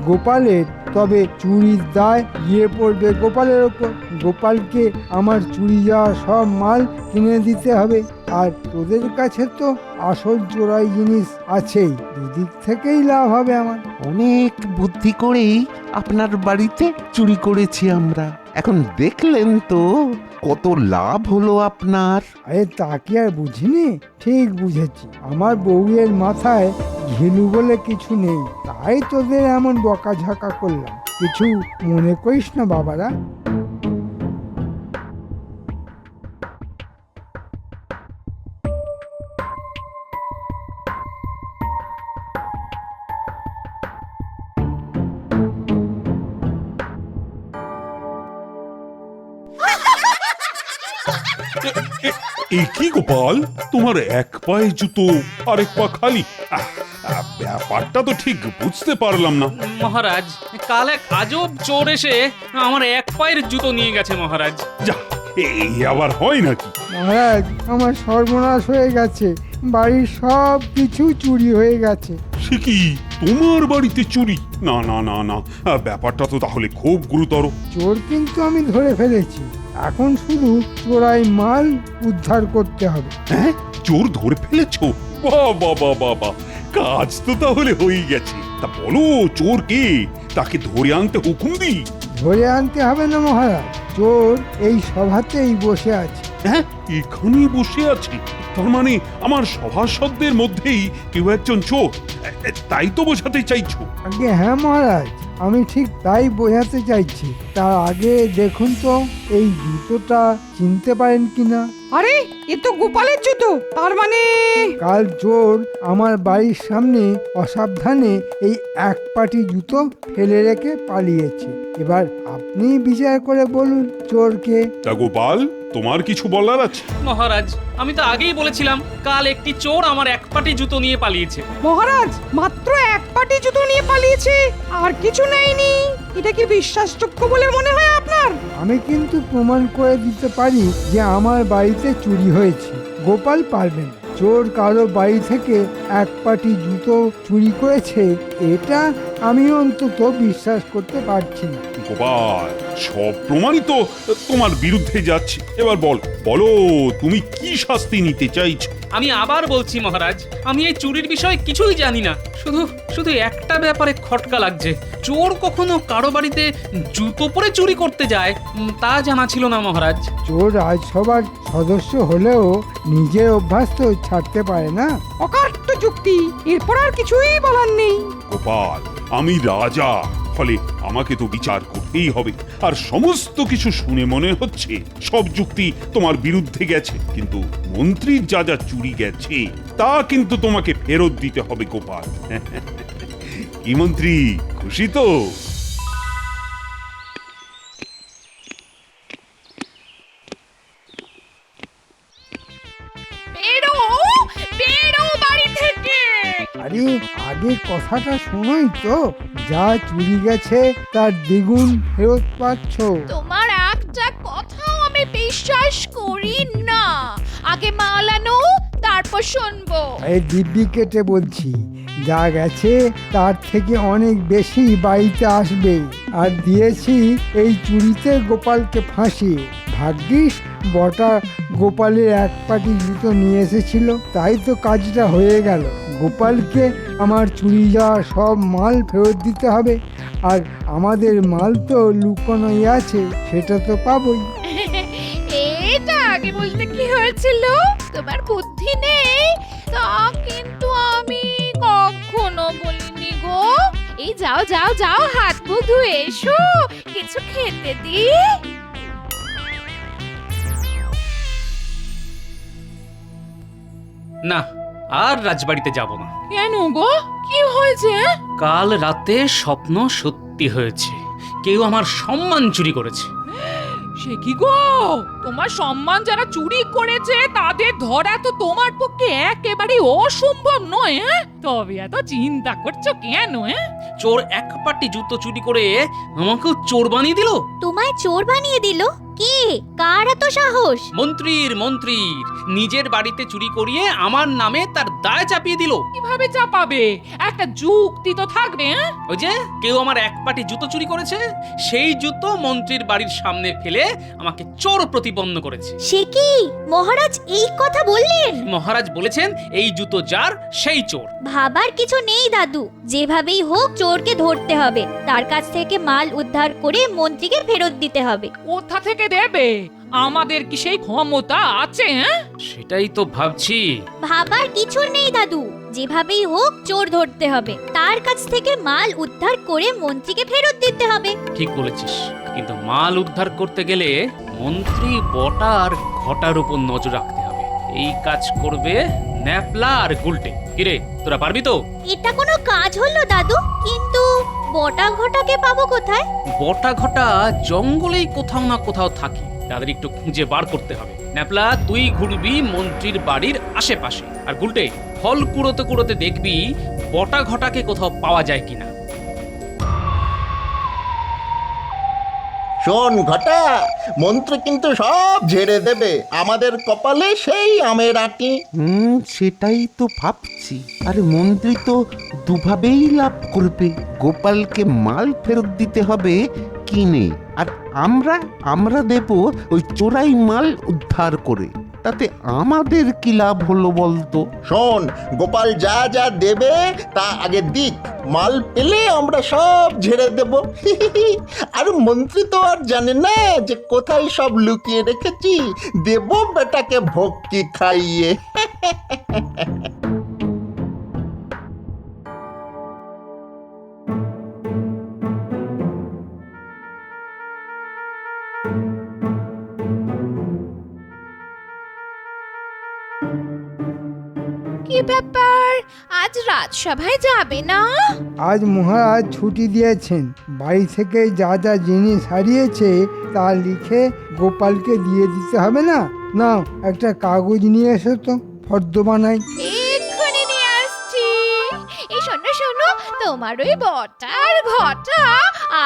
Speaker 3: গোপালের, তবে চুরির দায় গিয়ে পড়বে গোপালের ওপর। গোপালকে আমার চুরি যাওয়া সব মাল কিনে দিতে হবে, আর তোদের কাছে তো আসল চোরাই জিনিস আছেই। দুদিক থেকেই লাভ হবে আমার।
Speaker 16: অনেক বুদ্ধি করেই আপনার বাড়িতে চুরি করেছি আমরা। এখন দেখলেন তো কত লাভ হলো আপনার।
Speaker 3: আরে তা কি আর বুঝিনি? ঠিক বুঝেছি। আমার বউয়ের মাথায় ঘিলু বলে কিছু নেই, তাই তোদের এমন বকাঝকা করলাম। কিছু মনে করিস না বাবারা।
Speaker 1: এ কি গোপাল, তোমার এক পায়ে জুতো আর এক পা খালি? ব্যাপারটা তো ঠিক বুঝতে পারলাম না।
Speaker 2: মহারাজ, কাল এক আজব চোর এসে আমার এক পায়ের জুতো নিয়ে গেছে মহারাজ।
Speaker 1: যা, এই আবার হয় নাকি?
Speaker 3: মহারাজ, আমার সর্বনাশ হয়ে গেছে। বাড়ির সব কিছু চুরি হয়ে গেছে।
Speaker 1: সে কি, তোমার বাড়িতে চুরি? না না না না, ব্যাপারটা তো তাহলে খুব গুরুতর।
Speaker 3: চোর কিন্তু আমি ধরে ফেলেছি, এখন শুধু চোরাই মাল উদ্ধার করতে হবে।
Speaker 1: হ্যাঁ, চোর ধরে ফেলেছো? বাহ বাহ বাহ বাহ বাহ, কাজ তো তাহলে হয়ে গেছে। তা বলো, চোর কে? তাকে ধরে আনতে হুকুম দিই।
Speaker 3: ধরে আনতে হবে না মহারাজ, চোর এই সভাতেই বসে আছে।
Speaker 1: হ্যাঁ, এখানেই বসে আছে? তার মানে আমার সভাসদদের মধ্যেই কেউ একজন চোর, তাই তো বোঝাতে চাইছো?
Speaker 3: আগে হ্যাঁ মহারাজ, আমি ঠিক তাই বোঝাতে চাইছি। তার আগে দেখুন তো এই জুতোটা চিনতে পারেন কিনা।
Speaker 9: আরে এ তো গোপালের জুতো। তার মানে
Speaker 3: কাল চোর আমার বাড়ির সামনে অসাবধানে এই এক পাটি জুতো ফেলে রেখে পালিয়েছে। এবার আপনি বিচার করে বলুন চোরকে।
Speaker 1: তা গোপাল, তোমার কিছু বলার আছে?
Speaker 2: মহারাজ, আমি তো আগেই বলেছিলাম কাল একটি চোর আমার এক পাটি জুতো নিয়ে পালিয়েছে।
Speaker 9: মহারাজ মাত্র এক পাটি জুতো নিয়ে পালিয়েছে, আর কিছু নেয়নি? এটা কি বিশ্বাসযোগ্য বলে মনে হয় আপনার?
Speaker 3: আমি কিন্তু প্রমাণ করে দিতে পারি যে আমার বাড়িতে চুরি হয়েছে। গোপাল পারবেন। চোর কারো বাড়ি থেকে এক পাটি জুতো চুরি করেছে, এটা আমি অন্তত বিশ্বাস করতে পারছি না।
Speaker 1: গোপাল, সব প্রমাণই তো তোমার বিরুদ্ধে যাচ্ছে। এবার বলো তুমি কি শাস্তি নিতে চাইছো?
Speaker 2: আমি আবার বলছি মহারাজ, আমি এই চুরির বিষয়ে কিছুই জানি না। শুধু একটা ব্যাপারে খটকা লাগছে। চোর কখনো কারো বাড়িতে জুতো পরে চুরি করতে যায় তা জানা ছিল না মহারাজ।
Speaker 3: চোর রাজসভার সদস্য হলেও নিজের অভ্যাস তো ছাড়তে পারে না।
Speaker 9: অকাট্য যুক্তি, এরপর আর কিছুই বলার নেই।
Speaker 1: গোপাল, আমি রাজা, ফলে আমাকে তো বিচার করতেই হবে। আর সমস্ত কিছু শুনে মনে হচ্ছে সব যুক্তি তোমার বিরুদ্ধে গেছে, কিন্তু মন্ত্রীর যা যা চুরি গেছে তা কিন্তু তোমাকে ফেরত দিতে হবে গোপাল। কি মন্ত্রী, খুশি তো?
Speaker 3: আরে আগে কথাটা শোনোই তো, যা চুরি গেছে তার দ্বিগুণ ফেরত পাচ্ছ।
Speaker 13: তোমার একটা কথাও আমি বিশ্বাস করি না। আগে মাল আনো, তারপর শুনবো।
Speaker 3: এই দিব্যি কেটে বলছি, যা গেছে তার থেকে অনেক বেশি বাড়িতে আসবে। আর দিয়েছি এই চুরিতে গোপালকে ফাঁসিয়ে। ভাগ্যিস বটা গোপালের এক পাটি জুতো নিয়ে এসেছিল, তাই তো কাজটা হয়ে গেল। গোপালকে আমার চুরি যাওয়া সব মাল ফেরত দিতে হবে, আর আমাদের মাল তো লুকোনোই আছে, সেটা তো পাবোই।
Speaker 13: এটা আগে বলতে কি হয়েছিল? তোমার বুদ্ধি নেই তা কিন্তু আমি কখনো বলিনি গো। এই যাও যাও যাও, হাত মুখ ধুয়ে এসো, কিছু খেতে দি।
Speaker 2: না, আর রাজবাড়িতে যাব না।
Speaker 13: কেন গো, কি হয়েছে?
Speaker 2: কাল রাতে স্বপ্ন সত্যি হয়েছে, কেউ আমার সম্মান চুরি করেছে।
Speaker 13: সে কি গো, তোমার সম্মান যারা চুরি করেছে তাদের ধরা তো তোমার পক্ষে একেবারে অসম্ভব নয়। তবে এত চিন্তা করছো কেন?
Speaker 2: চোর এক পাটি জুতো চুরি করে আমাকেও চোর বানিয়ে দিল।
Speaker 12: তোমায় চোর বানিয়ে দিল? কে? কার এত সাহস?
Speaker 2: মন্ত্রীর নিজের বাড়িতে চুরি করিয়ে আমার নামে তার দায় চাপিয়ে দিল।
Speaker 13: কিভাবে চাপাবে? একটা যুক্তি তো থাকবে।
Speaker 2: ওই যে কেউ আমার এক পাটি জুতো চুরি করেছে, সেই জুতো মন্ত্রীর বাড়ির সামনে ফেলে আমাকে চোর প্রতিপন্ন করেছে।
Speaker 12: সে কি মহারাজ এই কথা বললেন?
Speaker 2: মহারাজ বলেছেন এই জুতো যার সেই চোর।
Speaker 12: ভাবার কিছু নেই দাদু, যেভাবেই হোক চোরকে ধরতে হবে, তার কাছ থেকে মাল উদ্ধার করে মন্ত্রীকে ফেরত দিতে হবে।
Speaker 13: কোথা থেকে দেবে? আমাদের কি সেই ক্ষমতা আছে?
Speaker 2: সেটাই তো ভাবছি।
Speaker 12: ভাবার কিছু নেই দাদু, যেভাবেই হোক চোর ধরতে হবে, তার কাছ থেকে মাল উদ্ধার করে মন্ত্রীকে ফেরত দিতে হবে।
Speaker 2: ঠিক বলেছিস, কিন্তু মাল উদ্ধার করতে গেলে মন্ত্রী বটা আর ঘটার উপর নজর রাখতে হবে। এই কাজ করবে ন্যাপলা আর গুলটে। কিরে, তোরা পারবি তো?
Speaker 12: এটা কোনো কাজ হলো দাদু? কিন্তু বটা ঘটাকে পাবো কোথায়?
Speaker 2: বটা ঘটা জঙ্গলেই কোথাও না কোথাও থাকে, তাদের একটু খুঁজে বার করতে হবে। ন্যাপলা, তুই ঘুরবি মন্ত্রীর বাড়ির আশেপাশে, আর গুলটে ফল কুড়োতে কুড়োতে দেখবি বটা ঘটাকে কোথাও পাওয়া যায় কিনা।
Speaker 16: শোন ঘটা, মন্ত্র কিন্তু সব ঝেড়ে দেবে, আমাদের কপালে সেই আমের আঁটি।
Speaker 17: সেটাই তো ভাবছি। আরে মন্ত্রী তো দুভাবেই লাভ করবে, গোপালকে মাল ফেরত দিতে হবে কিনে, আর আমরা দেব ওই চোরাই মাল উদ্ধার করে। তাতে আমাদের কি লাভ হলো বলতো?
Speaker 16: শোন, গোপাল যা যা দেবে তা আগে দিক, মাল পেলে আমরা সব ঝেড়ে দেব। আর মন্ত্রী তো আর জানে না যে কোথায় সব লুকিয়ে রেখেছি, দেব বেটাকে ভক্তি খাইয়ে।
Speaker 13: কি ব্যাপার, আজ রাজসভায় যাবে না?
Speaker 3: আজ মহারাজ ছুটি দিয়েছেন, বাড়ি থেকে যা যা জিনিস হারিয়েছে তা লিখে গোপালকে দিয়ে দিতে হবে না? নাও একটা কাগজ নিয়ে এসো তো, ফর্দ বানাই।
Speaker 13: এক্ষুনি নিয়ে আসছি। এই শোনো শোনো, তোমার ওই বটার ঘটা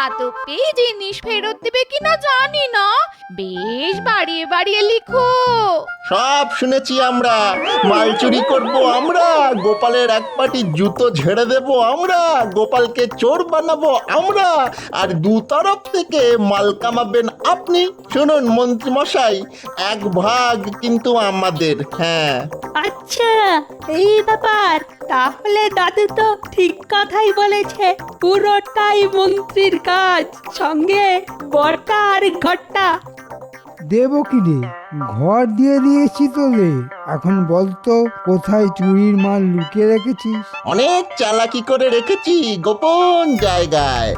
Speaker 13: আদপে জিনিস ফেরত দিবে কিনা জানি না, বেশ বাড়িয়ে বাড়িয়ে লিখো।
Speaker 16: সব শুনেছি আমরা, মাল চুরি করবো আমরা, গোপালের এক পাটি জুতো ঝেড়ে দেবো আমরা, গোপালকে চোর বানাবো আমরা, আর দু তরফ থেকে মাল কামাবেন আপনি। শুনুন মন্ত্রী মশাই, এক ভাগ কিন্তু আমাদের। হ্যাঁ,
Speaker 18: আচ্ছা এই ব্যাপার, তাহলে দাদু তো ঠিক কথাই বলেছে, পুরোটাই মন্ত্রীর কাজ, সঙ্গে বটা আর ঘটা।
Speaker 3: দেবো কি রে, ঘর দিয়ে দিয়েছি তো রে। এখন বলতো কোথায় চুরির মাল লুকিয়ে রেখেছিস?
Speaker 16: অনেক চালাকি করে রেখেছি গোপন জায়গায়,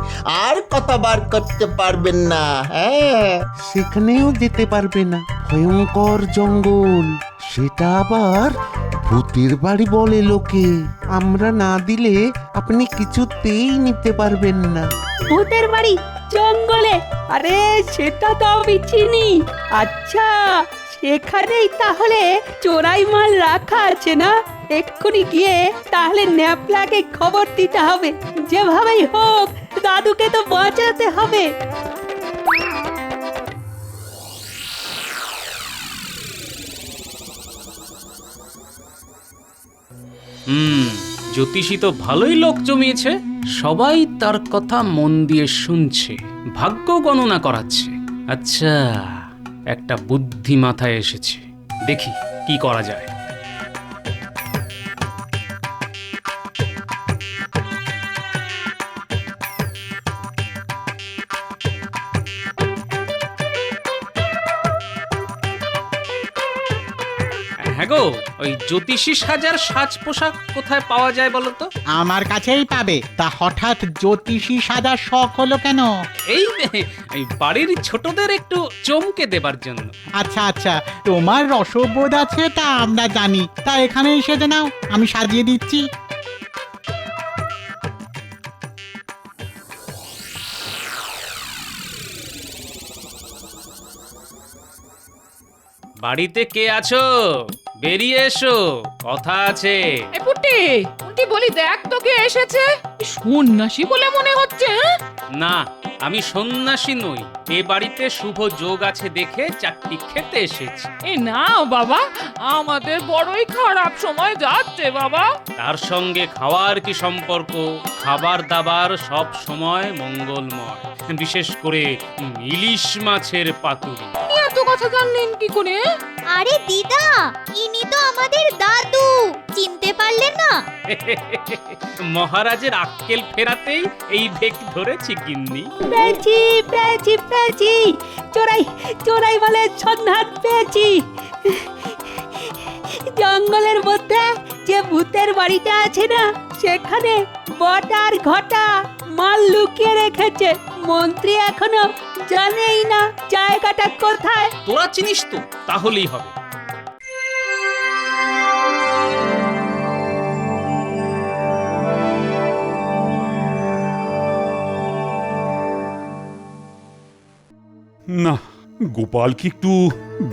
Speaker 16: আর কথা বার করতে পারবেন না। হ্যাঁ,
Speaker 17: সেখানেও যেতে পারবে না, ভয়ঙ্কর জঙ্গল, সেটা আবার ভূতের বাড়ি বলে লোকে। আমরা না দিলে আপনি কিছুতেই নিতে পারবেন না।
Speaker 18: ভূতের বাড়ি জঙ্গলে? আরে সেটা তো আমি চিনি। আচ্ছা সেখানেই তাহলে চোরাই মাল রাখা আছে না? এক্ষুনি গিয়ে তাহলে ন্যাপলাকে খবর দিতে হবে, যেভাবেই হোক দাদুকে তো বাঁচাতে হবে।
Speaker 2: জ্যোতিষী তো ভালোই লোক জমিয়েছে, সবাই তার কথা মন দিয়ে শুনছে, ভাগ্য গণনা করাচ্ছে। আচ্ছা, একটা বুদ্ধি মাথায় এসেছে, দেখি কি করা যায়। হ্যাঁ গো, ওই জ্যোতিষী সাজার সাজ পোশাক কোথায় পাওয়া যায় বলো তো?
Speaker 19: আমার কাছেই পাবে। তা হঠাৎ জ্যোতিষী সাজার শখ হলো কেন?
Speaker 2: এই বাড়ির ছোটদের একটু চমকে দেবার জন্য।
Speaker 19: আচ্ছা আচ্ছা, তোমার রসবোধ আছে তা আমরা জানি। তা এখানেই সেজে নাও, আমি সাজিয়ে দিচ্ছি।
Speaker 2: বাড়িতে কে আছো? বেরিয়ে এসো, কথা আছে।
Speaker 13: এই পুটি পুটি, বলি দেখ তো কে এসেছে। সন্ন্যাসী বলে মনে হচ্ছে।
Speaker 2: না, আমি সন্ন্যাসী নই, এ বাড়িতে শুভ যোগ আছে দেখে চাকরি খেতে এসেছি।
Speaker 13: এ না বাবা, আমাদের বড়ই খারাপ সময় যাচ্ছে বাবা।
Speaker 2: তার সঙ্গে খাওয়ার কি সম্পর্ক? খাবার দাবার সব সময় মঙ্গলময়, বিশেষ করে ইলিশ মাছের পাতুরি।
Speaker 13: এত কথা জানলেন কি করে?
Speaker 12: আরে দিদা, ইনি তো আমাদের দাদু, চিনতে পারলেন না?
Speaker 2: মহারাজের আক্কেল ফেরাতেই এই ভেক ধরেছি গিন্নি।
Speaker 18: পেয়েছি পেয়েছি পেয়েছি, চোরাই চোরাই বলে সন্ধান পেয়েছি। জঙ্গলের মধ্যে যে ভূতের বাড়িটা আছে না, সেখানে বটার ঘটা মাল লুকিয়ে রেখেছে। মন্ত্রী এখনো জানেই না জায়গাটা কোথায়।
Speaker 2: তোরা চিনিস তো, তাহলেই হবে।
Speaker 1: না, গোপালকে একটু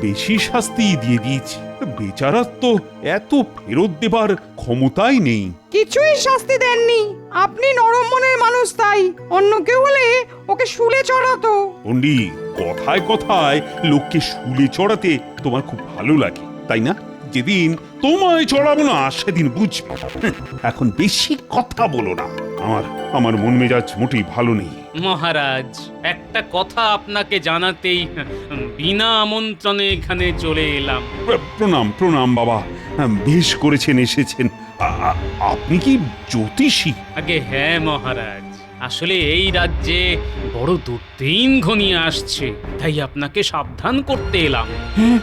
Speaker 1: বেশি শাস্তি দিয়ে দিয়েছি। বেচারার তো এত ফেরত দেবার ক্ষমতাই নেই।
Speaker 9: কিছুই শাস্তি দেননি, আপনি নরম মনের মানুষ, তাই অন্য কেউ হলে ওকে শুলে চড়াতো।
Speaker 1: পণ্ডিত, কথায় কথায় লোককে শুলে চড়াতে তোমার খুব ভালো লাগে, তাই না? যেদিন তোমায় চড়াবো না সেদিন বুঝবে। এখন বেশি কথা বলো না, আমার মন মেজাজ মোটেই ভালো নেই।
Speaker 2: মহারাজ, একটা কথা আপনাকে জানাতেই বিনা আমন্ত্রণে এখানে চলে এলাম।
Speaker 1: প্রণাম প্রণাম বাবা, বেশ করেছেন এসেছেন। আপনি কি জ্যোতিষী?
Speaker 2: আগে হ্যাঁ মহারাজ, আসলে এই রাজ্যে বড় দুর্দিন ঘনিয়ে আসছে, তাই আপনাকে সাবধান করতে এলাম।
Speaker 1: হ্যাঁ,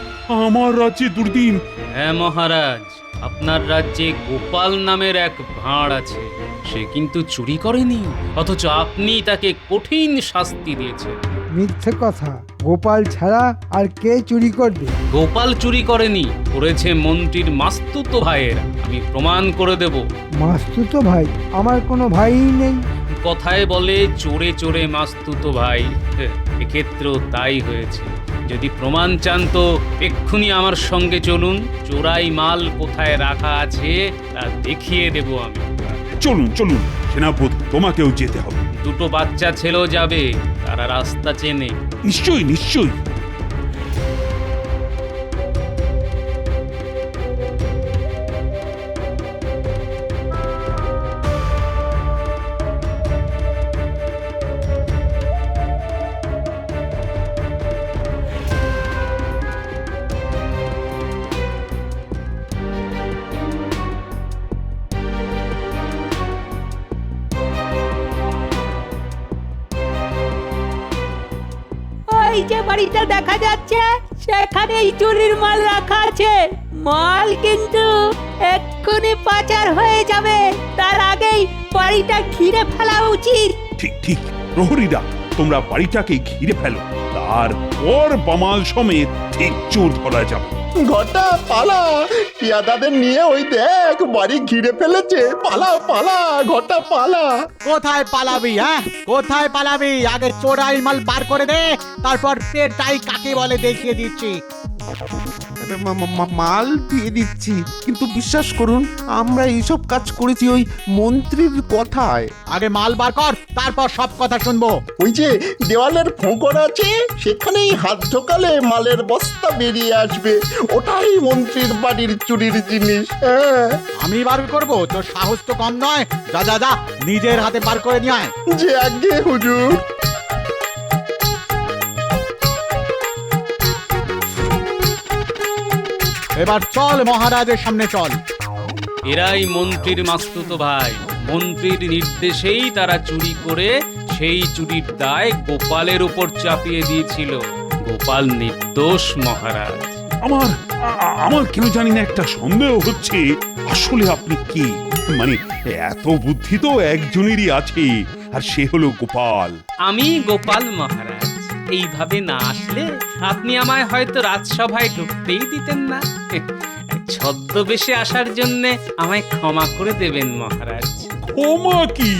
Speaker 1: আমার রাজ্যে দুর্দিন?
Speaker 2: হ্যাঁ মহারাজ, আপনার রাজ্যে গোপাল নামের এক ভাঁড় আছে। সে কিন্তু চুরি করেনি, অথচ আপনি তাকে কঠিন শাস্তি দিয়েছেন।
Speaker 3: মিথ্যে কথা, গোপাল ছাড়া আর কে চুরি করবে?
Speaker 2: গোপাল চুরি করেনি, করেছে মন্ত্রীর মাস্তুতো ভাইয়ের। আমি প্রমাণ করে দেব।
Speaker 3: মাস্তুতো ভাই? আমার কোনো ভাইই নেই।
Speaker 2: কথায় বলে চোরে চোরে মাস্তুতো ভাই, এক্ষেত্রেও তাই হয়েছে। যদি প্রমাণ চান তো এক্ষুনি আমার সঙ্গে চলুন, চোরাই মাল কোথায় রাখা আছে তা দেখিয়ে দেব আমি।
Speaker 1: চলুন চলুন সেনাপতি, তোমাকেও যেতে হবে।
Speaker 2: দুটো বাচ্চা ছেলেও যাবে, তারা রাস্তা চেনে।
Speaker 1: নিশ্চয়ই নিশ্চয়ই।
Speaker 18: ওই যে বাড়িটা দেখা যাচ্ছে, সেখানেই চুরির মাল রাখা আছে। মাল কিন্তু এক্ষুনি পাচার হয়ে যাবে, তার আগেই বাড়িটা ঘিরে ফেলা উচিত।
Speaker 1: ঠিক ঠিক, প্রহরীরা তোমরা বাড়িটাকে ঘিরে ফেলো, তারপর বামাল সমেত ঠিক চোর ধরা যাবে।
Speaker 16: ঘটা পালা, পিয়াদাদের নিয়ে ওই দেখ বাড়ি ঘিরে ফেলেছে। পালা পালা ঘটা পালা।
Speaker 19: কোথায় পালাবি? হ্যাঁ, কোথায় পালাবি? আগে চোরাই মাল বার করে দে, তারপর পেটাই কাকে বলে দেখিয়ে দিচ্ছি।
Speaker 17: মাল দিয়ে দিচ্ছি, কিন্তু বিশ্বাস করুন আমরা এইসব কাজ করেছি ওই মন্ত্রীর কথায়।
Speaker 19: আগে মাল বার কর, তারপর সব কথা শুনবো।
Speaker 16: ওই যে দেওয়ালের ফোঁকর আছে, সেখানেই হাত ঢোকালে মালের বস্তা বেরিয়ে আসবে। ওটাই মন্ত্রীর বাড়ির চুরির জিনিস। হ্যাঁ,
Speaker 19: আমি বার করবো? তোর সাহস তো কম নয়। যা যা যা, নিজের হাতে বার করে নিয়ে আয়।
Speaker 16: যে আগে হুজুর।
Speaker 19: এবার চল মহারাজের সামনে চল।
Speaker 2: এরাই মন্ত্রীর মাস্তুতো ভাই। মন্ত্রীর নির্দেশেই তারা চুরি করে সেই চুরির দায় গোপালের উপর চাপিয়ে দিয়েছিল। গোপাল নির্দোষ মহারাজ।
Speaker 1: আমার কেন জানি না একটা সন্দেহ হচ্ছে, আসলে আপনি কি? মানে এত বুদ্ধি তো একজনেরই আছে, আর সে হলো গোপাল।
Speaker 2: আমি গোপাল মহারাজ। এইভাবে না আসলে আপনি আমায় হয়তো রাজসভায় ঢুকতেই দিতেন না। ছদ্মবেশে আসার জন্য আমায় ক্ষমা করে দেবেন মহারাজ।
Speaker 1: ক্ষমা কি?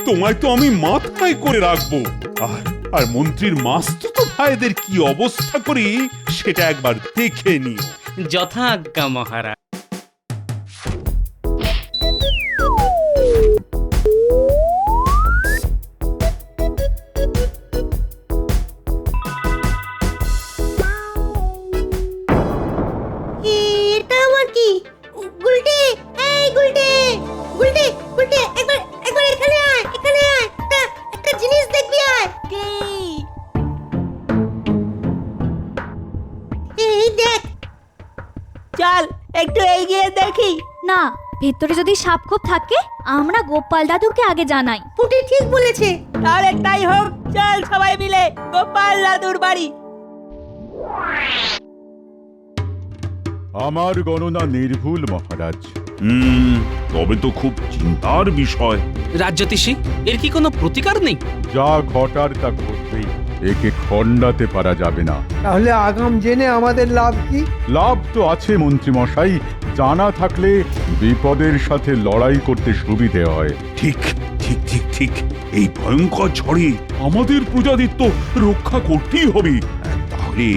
Speaker 1: তোমায় তো আমি মাথায় করে রাখবো। আর মন্ত্রীর মাস্তুতো ভাইদের কি অবস্থা করি সেটা একবার দেখে নিও।
Speaker 2: যথা আজ্ঞা মহারাজ।
Speaker 4: এটা আমার কি? গুলটে, এই গুলটে, গুলটে, গুলটে, একবার একবার এখানে আয়, এখানে আয়। একটা জিনিস দেখবি আয়। এই দেখ।
Speaker 18: চল একটু এগিয়ে দেখি।
Speaker 12: না, ভেতরে যদি সাপ খোপ থাকে আমরা গোপাল দাদুকে আগে জানাই।
Speaker 4: পুটি ঠিক বলেছে।
Speaker 18: তাহলে তাই হোক, চল সবাই মিলে গোপাল দাদুর বাড়ি।
Speaker 6: আমার গণনা নির্ভুল মহারাজ।
Speaker 1: তবে তো খুব চিন্তার বিষয়।
Speaker 2: রাজ্যতীষী, এর কি কোনো প্রতিকার নেই?
Speaker 6: যা ঘটার তা ঘটবেই, একে খণ্ডাতে পারা যাবে না।
Speaker 3: তাহলে আগাম জেনে আমাদের লাভ কি?
Speaker 6: লাভ তো আছে মন্ত্রী মশাই, জানা থাকলে বিপদের সাথে লড়াই করতে সুবিধে হয়।
Speaker 1: ঠিক ঠিক ঠিক ঠিক, এই ভয়ঙ্কর ঝড়ে আমাদের প্রজাদের তো রক্ষা করতেই হবে। তাহলে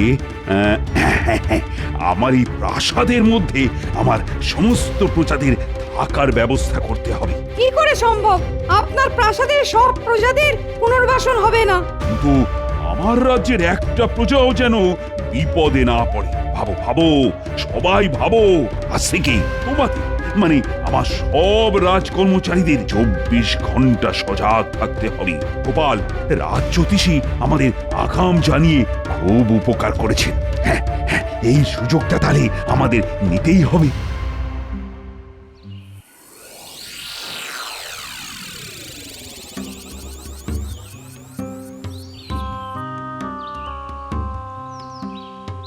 Speaker 1: আমার এই প্রাসাদের মধ্যে আমার সমস্ত প্রজাদের থাকার ব্যবস্থা করতে হবে।
Speaker 9: কি করে সম্ভব? আপনার প্রাসাদের সব প্রজাদের পুনর্বাসন হবে না।
Speaker 1: কিন্তু আমার রাজ্যের একটা প্রজাও যেন বিপদে না পড়ে। ভাবো ভাবো, সবাই ভাবো। আজ থেকে তোমাদের মানে আমার সব রাজকর্মচারীদের 24 ঘন্টা সজাগ থাকতে হবে। গোপাল রাজ্যতীষী আমাদের আগাম জানিয়ে খুব উপকার করেছেন। হ্যাঁ হ্যাঁ, এই সুযোগটা তাহলে আমাদের নিতেই হবে।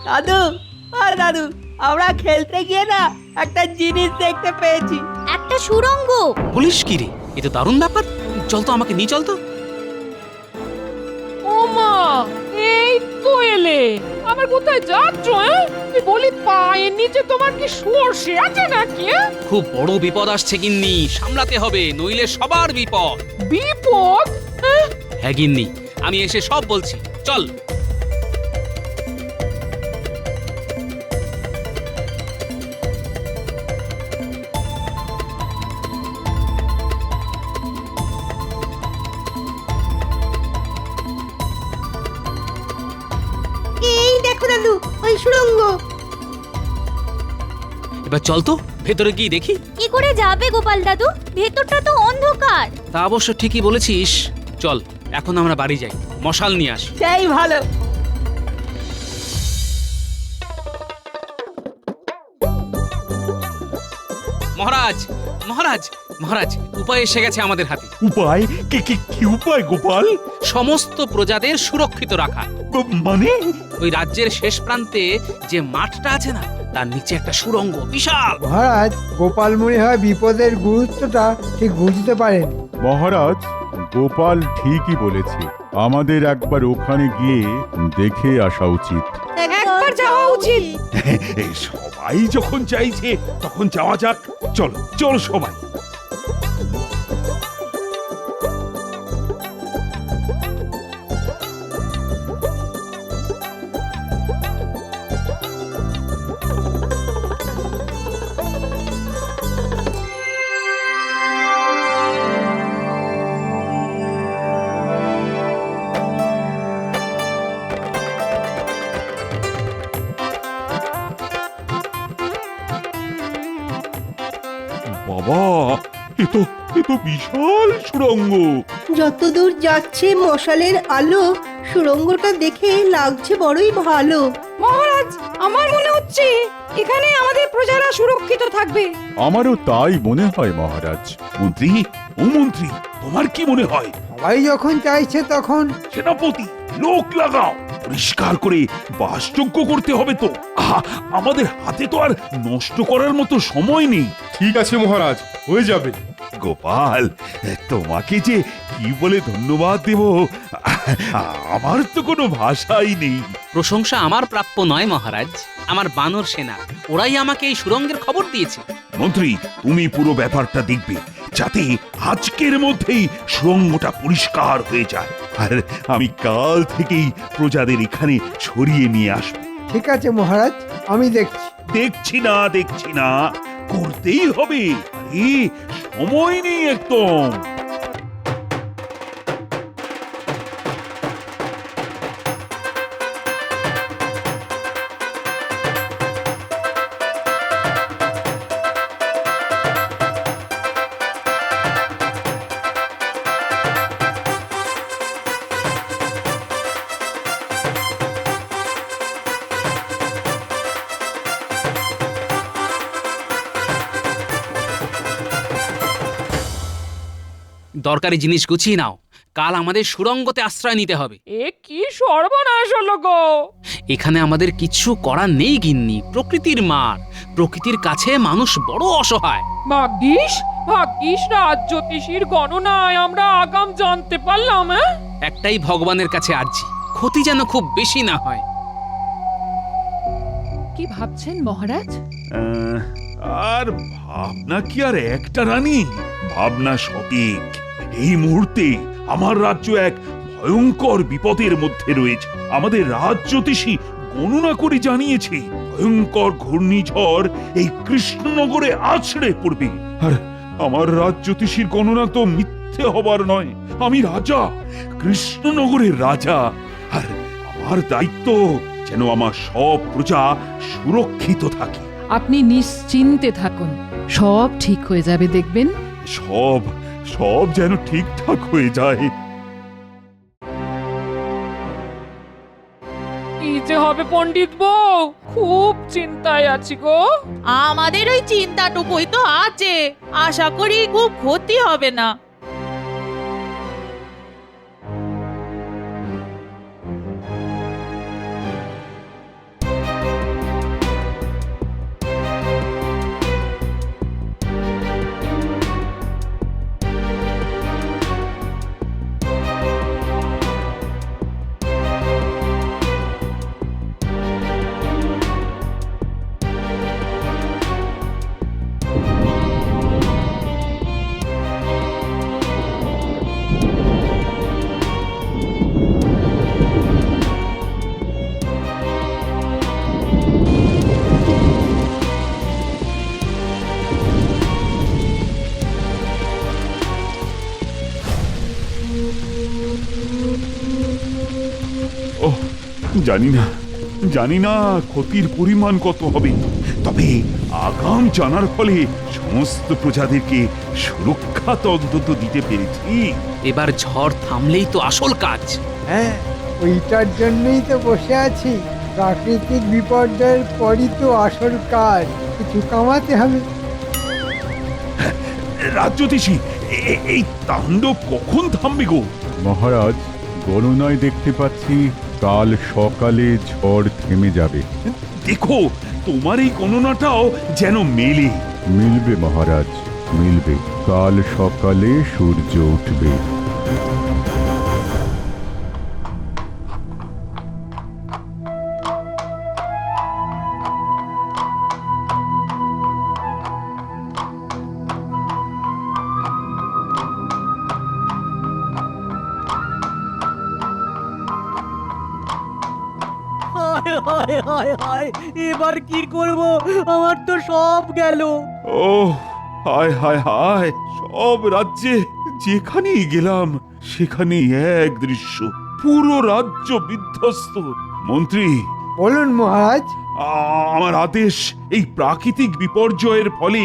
Speaker 18: দাদু, আর দাদু, আমরা খেলতে গিয়ে না একটা জিনিস দেখতে পেয়েছি।
Speaker 12: একটা সুড়ঙ্গ।
Speaker 2: বলিস কি রে? এ তো দারুণ ব্যাপার। চল তো, আমাকে নিয়ে চল তো।
Speaker 13: ও মা, এই তো এলে। আবার কোথায় যাচ্ছ? আমি বলি পায়ের নিচে তোমার কি সর্ষে আছে নাকি?
Speaker 2: খুব বড় বিপদ আসছে গিন্নি, সামলাতে হবে, নইলে সবার বিপদ।
Speaker 13: বিপদ?
Speaker 2: হ্যাঁ গিন্নি, আমি এসে সব বলছি, চল।
Speaker 4: এই দেখো দাদু, ওই সুড়ঙ্গ।
Speaker 2: এবার চল তো, ভেতরে গিয়ে দেখি।
Speaker 12: কি করে যাবে গোপাল দাদু? ভেতরটা তো অন্ধকার।
Speaker 2: তা অবশ্য ঠিকই বলেছিস। চল, এখন আমরা বাড়ি যাই, মশাল নিয়ে আসি।
Speaker 18: সেই ভালো।
Speaker 2: মহারাজ, মহারাজ, মহারাজ, উপায় এসে গেছে আমাদের হাতে।
Speaker 1: উপায়? কি উপায় গোপাল?
Speaker 2: সমস্ত প্রজাদের সুরক্ষিত রাখা।
Speaker 1: মানে?
Speaker 2: ওই রাজ্যের শেষ প্রান্তে যে মাঠটা আছে না, তার নিচে একটা সুড়ঙ্গ, বিশাল।
Speaker 3: মহারাজ, গোপাল মনে হয় বিপদের গুরুত্বটা ঠিক বুঝতে পারেন।
Speaker 6: মহারাজ, গোপাল ঠিকই বলেছে, আমাদের একবার ওখানে গিয়ে দেখে আসা উচিত।
Speaker 9: একবার যাওয়া উচিত।
Speaker 1: সবাই যখন চাইছে তখন যাওয়া যাক। চলো চলো সবাই। এ তো বিশাল সুড়ঙ্গ।
Speaker 4: যতদূর যাচ্ছে মশালের আলো, সুড়ঙ্গটা দেখে লাগছে বড়ই ভালো।
Speaker 9: মহারাজ, আমার মনে হচ্ছে এখানে আমাদের প্রজারা সুরক্ষিত থাকবে।
Speaker 6: আমারও তাই মনে হয় মহারাজ।
Speaker 1: মন্ত্রী, ও মন্ত্রী, তোমার কি মনে হয়?
Speaker 3: সবাই যখন চাইছে তখন
Speaker 1: সেনাপতি, লোক লাগাও, পরিষ্কার করে বাসযোগ্য করতে হবে তো। আহা, আমাদের হাতে তো আর নষ্ট করার মতো সময় নেই।
Speaker 10: ঠিক আছে মহারাজ, হয়ে যাবে।
Speaker 1: গোপাল, তোমাকে যে কি বলে ধন্যবাদ দেব, আমার তো কোনো ভাষাই নেই।
Speaker 2: প্রশংসা আমার প্রাপ্য নয় মহারাজ, আমার বানর সেনা, ওরাই আমাকে এই সুড়ঙ্গের খবর দিয়েছে।
Speaker 1: মন্ত্রী, তুমি পুরো ব্যাপারটা দেখবে, যাতে আজকের মধ্যেই সুড়ঙ্গটা পরিষ্কার হয়ে যায়। আর আমি কাল থেকেই প্রজাদের এখানে ছড়িয়ে নিয়ে আসবো।
Speaker 3: ঠিক আছে মহারাজ, আমি দেখছি।
Speaker 1: দেখছি না, করতেই হবে। আরে সময় নেই একদম।
Speaker 2: দরকারি জিনিস গুছিয়ে নাও, কাল আমাদের সুড়ঙ্গতে আশ্রয় নিতে হবে।
Speaker 13: এ কি সর্বনাশ হলো গো!
Speaker 2: এখানে আমাদের কিছু করার নেই গিন্নি, প্রকৃতির মার। প্রকৃতির কাছে মানুষ বড় অসহায়।
Speaker 13: ভাগ্যিস রাজ জ্যোতিষীর গণনায় আমরা আগাম জানতে পারলাম।
Speaker 2: একটাই ভগবানের কাছে আর্জি, ক্ষতি যেন খুব বেশি না হয়।
Speaker 13: কি ভাবছেন মহারাজ?
Speaker 1: আর ভাবনা কি আর একটা রানী, ভাবনা সঠিক। এই মুহূর্তে আমার রাজ্য এক ভয়ঙ্কর বিপদের মধ্যে রয়েছে। আমাদের রাজ্য জ্যোতিষী গণনা করে জানিয়েছে ভয়ঙ্কর ঘূর্ণিঝড় এই কৃষ্ণনগরে আছড়ে পড়বে। আর আমার রাজ্য জ্যোতিষীর গণনা তো মিথ্যে হবার নয়। আমি রাজা, কৃষ্ণনগরের রাজা, আর আমার দায়িত্ব যেন আমার সব প্রজা সুরক্ষিত থাকে।
Speaker 13: আপনি নিশ্চিন্তে থাকুন, সব ঠিক হয়ে যাবে দেখবেন।
Speaker 1: সব যেন ঠিকঠাক হয়ে যায়।
Speaker 13: কি যে হবে পণ্ডিত বউ, খুব চিন্তায় আছি গো।
Speaker 20: আমাদের ওই চিন্তাটুকুই তো আছে, আশা করি খুব ক্ষতি হবে না।
Speaker 1: জানি না ক্ষতির পরিমাণ কত হবে, তবে আগাম জানার ফলে সমস্ত প্রজাদেরকে সুরক্ষা তো অন্তত দিতে পেরেছি।
Speaker 2: এবার ঝড় থামলেই তো আসল কাজ।
Speaker 3: হ্যাঁ, ওইটার জন্যই তো বসে আছি। প্রাকৃতিক বিপর্যয়ের পরই তো আসল কাজ, কিছু কামাতে হবে।
Speaker 1: রাজ্যতীশী, এই তাণ্ডব কখন থামবে গো?
Speaker 6: মহারাজ, গণনায় দেখতে পাচ্ছি কাল সকালে ঝড় থেমে যাবে।
Speaker 1: দেখো, তোমার এই গণনাটাও যেন মেলে।
Speaker 6: মিলবে মহারাজ, মিলবে। কাল সকালে সূর্য উঠবে।
Speaker 18: এবার কি করব? আমার তো সব গেল।
Speaker 1: ও হায় হায় হায়, সব রাজ্যে যেখানেই গেলাম সেখানেই এক দৃশ্য, পুরো রাজ্য বিধ্বস্ত। মন্ত্রী,
Speaker 3: বলুন মহারাজ।
Speaker 1: আমার আদেশ, এই প্রাকৃতিক বিপর্যয়ের ফলে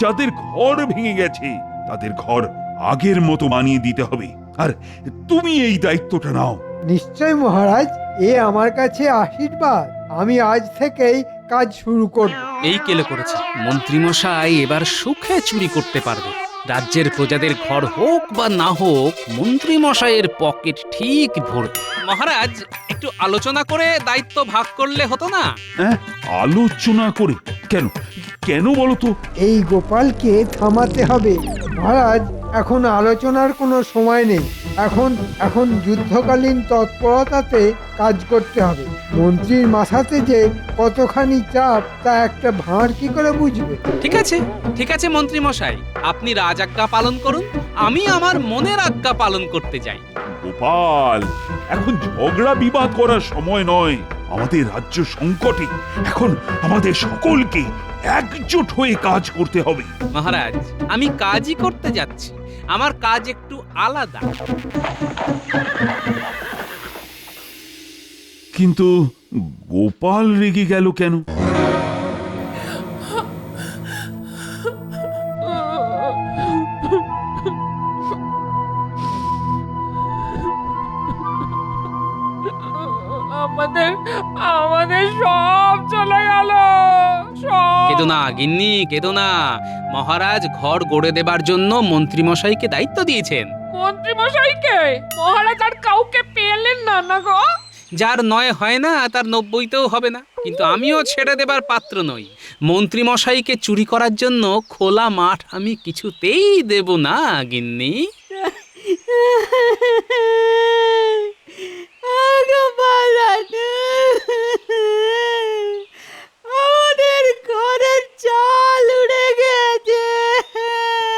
Speaker 1: যাদের ঘর ভেঙে গেছে তাদের ঘর আগের মতো বানিয়ে দিতে হবে। আর তুমি এই দায়িত্বটা নাও।
Speaker 3: নিশ্চয় মহারাজ, এ আমার কাছে আশীর্বাদ। আমি আজ থেকেই কাজ শুরু করব।
Speaker 2: এই কেলে করেছে, মন্ত্রীমশাই এবার সুখে চুরি করতে পারবে। রাজ্যের প্রজাদের ঘর হোক বা না হোক, মন্ত্রীমশাইয়ের পকেট ঠিক ভরবে। মহারাজ, একটু আলোচনা করে দায়িত্ব ভাগ করলে হতো না?
Speaker 1: হ্যাঁ, আলোচনা করে? কেন কেন বলো তো?
Speaker 3: এই গোপালকে থামাতে হবে মহারাজ। এখন আলোচনার কোনো সময় নেই। এখন যুদ্ধকালীন তৎপরতাতে কাজ করতে হবে। মন্ত্রীর মাথাতে যে কতখানি চাপ তা একটা ভাঁড় কি করে বুঝবে?
Speaker 2: ঠিক আছে মন্ত্রী মশাই, আপনি রাজ আজ্ঞা পালন করুন, আমি আমার মনের আজ্ঞা পালন করতে যাই।
Speaker 1: গোপাল, এখন ঝগড়া বিবাদ করার সময় নয়। আমাদের রাজ্য সংকটে। এখন আমাদের সকলকে একজোট হয়ে কাজ করতে হবে।
Speaker 2: মহারাজ, আমি কাজই করতে যাচ্ছি। আমার কাজ একটু আলাদা।
Speaker 1: কিন্তু গোপাল রেগে গেল কেন?
Speaker 13: আমাদের সব চলে গেল।
Speaker 2: কেদো না গিন্নি, কেদো না। মহারাজ ঘর গড়ে দেবার জন্য মন্ত্রীমশাইকে দায়িত্ব দিয়েছেন।
Speaker 13: মন্ত্রীমশাইকে? মহারাজ আর কাউকে পেলেন না না গো?
Speaker 2: যার 9 হয় না তার 90তেও হবে না। কিন্তু আমিও ছেড়ে দেবার পাত্র নই। মন্ত্রীমশাইকে চুরি করার জন্য খোলা মাঠ আমি কিছুতেই দেব না গিন্নি।
Speaker 18: আমাদের ঘরের চাল উড়ে গেছে।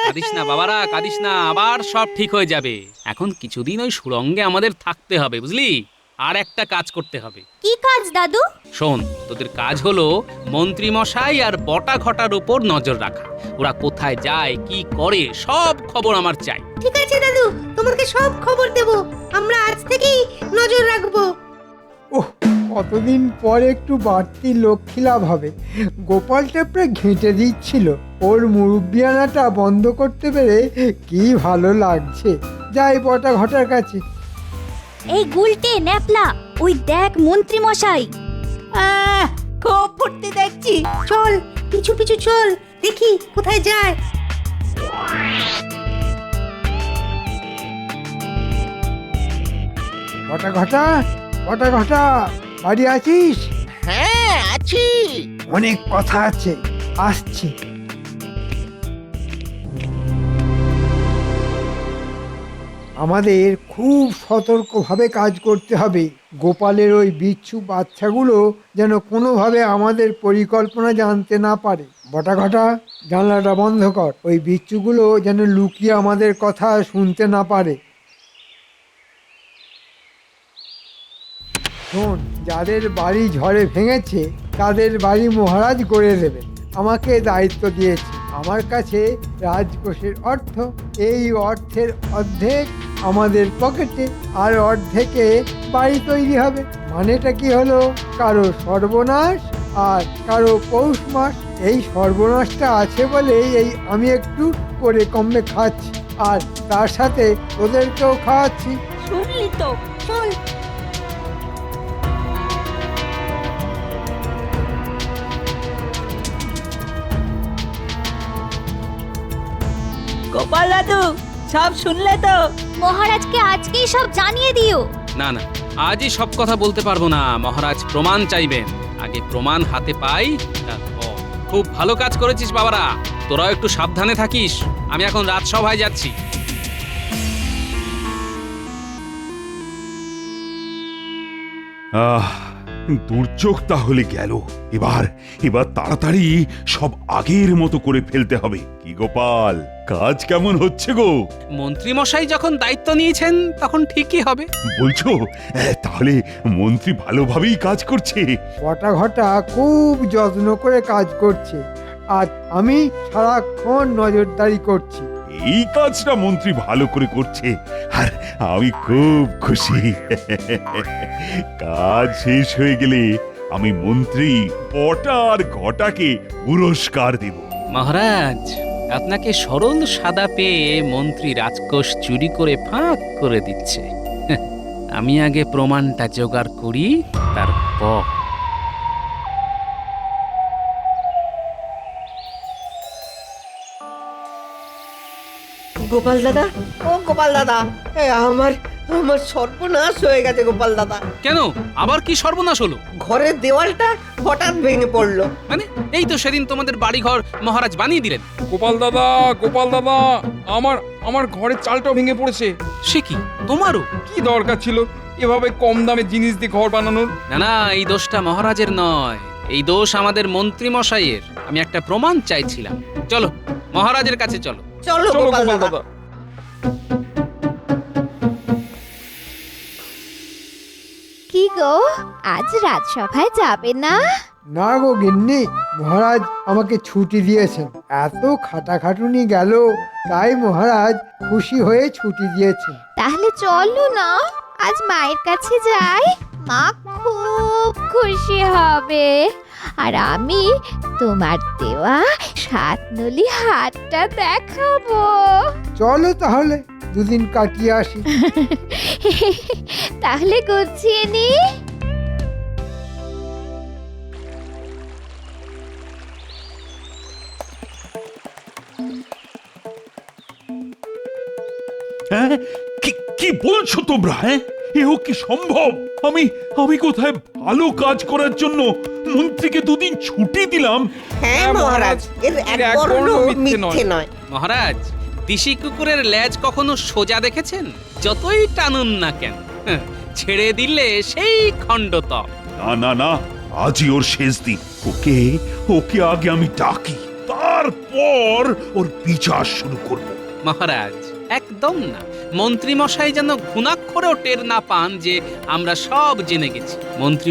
Speaker 2: কাঁদিস না বাবারা, কাঁদিস না, আবার সব ঠিক হয়ে যাবে। এখন কিছুদিন ওই সুরঙ্গে আমাদের থাকতে হবে, বুঝলি? আর একটা কাজ করতে হবে।
Speaker 12: কি কাজ দাদু?
Speaker 2: শোন, তোদের কাজ হলো মন্ত্রীমশাই আর বটা ঘটার উপর নজর রাখা। ওরা কোথায় যায়, কি করে, সব খবর আমার চাই।
Speaker 4: ঠিক আছে দাদু, তোমাকে সব খবর দেব। আমরা আজ থেকেই নজর রাখবো।
Speaker 3: ওহ, কতদিন পর একটু বাড়তি লক্ষ্মী লাভ হবে। গোপালটা প্রায় ঘেঁটে দিচ্ছিল। ওর মুরব্বিয়ানাটা বন্ধ করতে পেরে কি ভালো লাগছে। যাই বটা ঘটার কাছে।
Speaker 12: এই গুলটে ন্যাপলা, ওই দেখ মন্ত্রী মশাই।
Speaker 18: খুব ফুর্তি দেখছি।
Speaker 4: চল পিছু পিছু চল, দেখি কোথায় যায়।
Speaker 3: বটা ঘটা, বটা ঘটা, বাড়ি আছিস?
Speaker 16: হ্যাঁ আছি।
Speaker 3: অনেক কথা আছে, আসছি। আমাদের খুব সতর্কভাবে কাজ করতে হবে। গোপালের ওই বিচ্ছু বাচ্চাগুলো যেন কোনোভাবে আমাদের পরিকল্পনা জানতে না পারে। বটা ঘটা, জানলাটা বন্ধ কর। ওই বিচ্ছুগুলো যেন লুকিয়ে আমাদের কথা শুনতে না পারে। শোন, যাদের বাড়ি ঝড়ে ভেঙেছে তাদের বাড়ি মহারাজ গড়ে দেবেন। আমাকে দায়িত্ব দিয়েছে। আমার কাছে রাজকোষের অর্থ। এই অর্থের অর্ধেক আমাদের পকেটে, আর অর্ধেকে বাড়ি তৈরি হবে। মানেটা কি হলো? কারো সর্বনাশ আর কারো পৌষ মাস। এই সর্বনাশটা আছে বলেই এই আমি একটু করে কমে খাচ্ছি, আর তার সাথে ওদেরকেও খাওয়াচ্ছি।
Speaker 18: শুনলি তো?
Speaker 4: চল।
Speaker 18: গোপাল দাদু, সব শুনলে তো?
Speaker 12: মহারাজকে আজকেই সব জানিয়ে দিও।
Speaker 2: না না, আজই সব কথা বলতে পারবো না। মহারাজ প্রমাণ চাইবেন। আগে প্রমাণ হাতে পাই, তারপর। খুব ভালো কাজ করেছিস বাবারা। তোরাও একটু সাবধানে থাকিস। আমি এখন রাজসভায় যাচ্ছি।
Speaker 1: দুর্যোগ তাহলে গেল। এবার তাড়াতাড়ি সব আগের মতো করে ফেলতে হবে। কি গোপাল, কাজ কেমন হচ্ছে গো?
Speaker 2: মন্ত্রীমশাই যখন দায়িত্ব নিয়েছেন তখন ঠিকই হবে।
Speaker 1: বলছো? তাহলে মন্ত্রী ভালোভাবেই কাজ করছে।
Speaker 3: বটা ঘটা খুব যত্ন করে কাজ করছে, আর আমি সারাক্ষণ নজরদারি করছি।
Speaker 1: এই কাজটা মন্ত্রী ভালো করে করছে, আর আমি খুব খুশি। কাজ শেষ হয়ে গেলে আমি মন্ত্রী বটা আর ঘটাকে পুরস্কার দেব।
Speaker 2: মহারাজ, আপনাকে সরল সাদা পেয়ে মন্ত্রী রাজকোষ চুরি করে ফাঁক করে দিচ্ছে। আমি আগে প্রমাণটা জোগাড় করি, তারপর।
Speaker 4: গোপাল দাদা, ও গোপাল দাদা, আমার আমার সর্বনাশ হয়ে গেছে গোপাল দাদা।
Speaker 2: কেন, আবার কি সর্বনাশ হলো?
Speaker 4: ঘরের দেওয়ালটা হঠাৎ ভেঙে পড়লো।
Speaker 2: মানে এই তো সেদিন তোমাদের বাড়িঘর মহারাজ বানিয়ে দিলেন।
Speaker 15: গোপাল দাদা, গোপাল দাদা, আমার আমার ঘরের চালটাও ভেঙে পড়েছে।
Speaker 2: সে কি, তোমারও?
Speaker 15: কি দরকার ছিল এভাবে কম দামে জিনিস দিয়ে ঘর বানানোর?
Speaker 2: না না, এই দোষটা মহারাজের নয়, এই দোষ আমাদের মন্ত্রী মশাইয়ের। আমি একটা প্রমাণ চাইছিলাম। চলো মহারাজের কাছে চলো।
Speaker 4: চলো গোপাল দাদা।
Speaker 12: কি গো, আজ রাজসভায় যাবে না?
Speaker 3: না গো গিন্নি, মহারাজ আমাকে ছুটি দিয়েছেন। এত খাটাখাটুনি গেল, তাই মহারাজ খুশি হয়ে ছুটি দিয়েছেন।
Speaker 12: তাহলে চলো না, আজ মায়ের কাছে যাই, মা খুব খুশি হবে। আর আমি তোমার দেওয়া 7 নলি হাতটা দেখাবো।
Speaker 3: চলো তাহলে দুদিন কাটিয়ে আসি।
Speaker 12: তাহলে গুছিয়ে নি।
Speaker 21: হ্যাঁ, কি বলছো তোমরা? হ্যাঁ, এও কি সম্ভব? আমি কোথায় ভালো কাজ করার জন্য মন্ত্রীকে 2 দিন ছুটি দিলাম?
Speaker 4: হ্যাঁ মহারাজ, এর একবারও মিথ্যে নয়।
Speaker 2: মহারাজ, দিশি কুকুরের লেজ কখনো সোজা দেখেছেন? যতই টানুন না কেন, ছেড়ে দিলে সেই খণ্ডতক।
Speaker 21: না না না, আজই ওর শেষ দিন। ওকে আগে আমি ডাকি, তারপর ওর বিচার শুরু করব।
Speaker 2: মহারাজ, একদম না। মন্ত্রী মশাই যেন ঘুণাক্ষরেও টের না পান যে আমরা সব জেনে গেছি। মন্ত্রী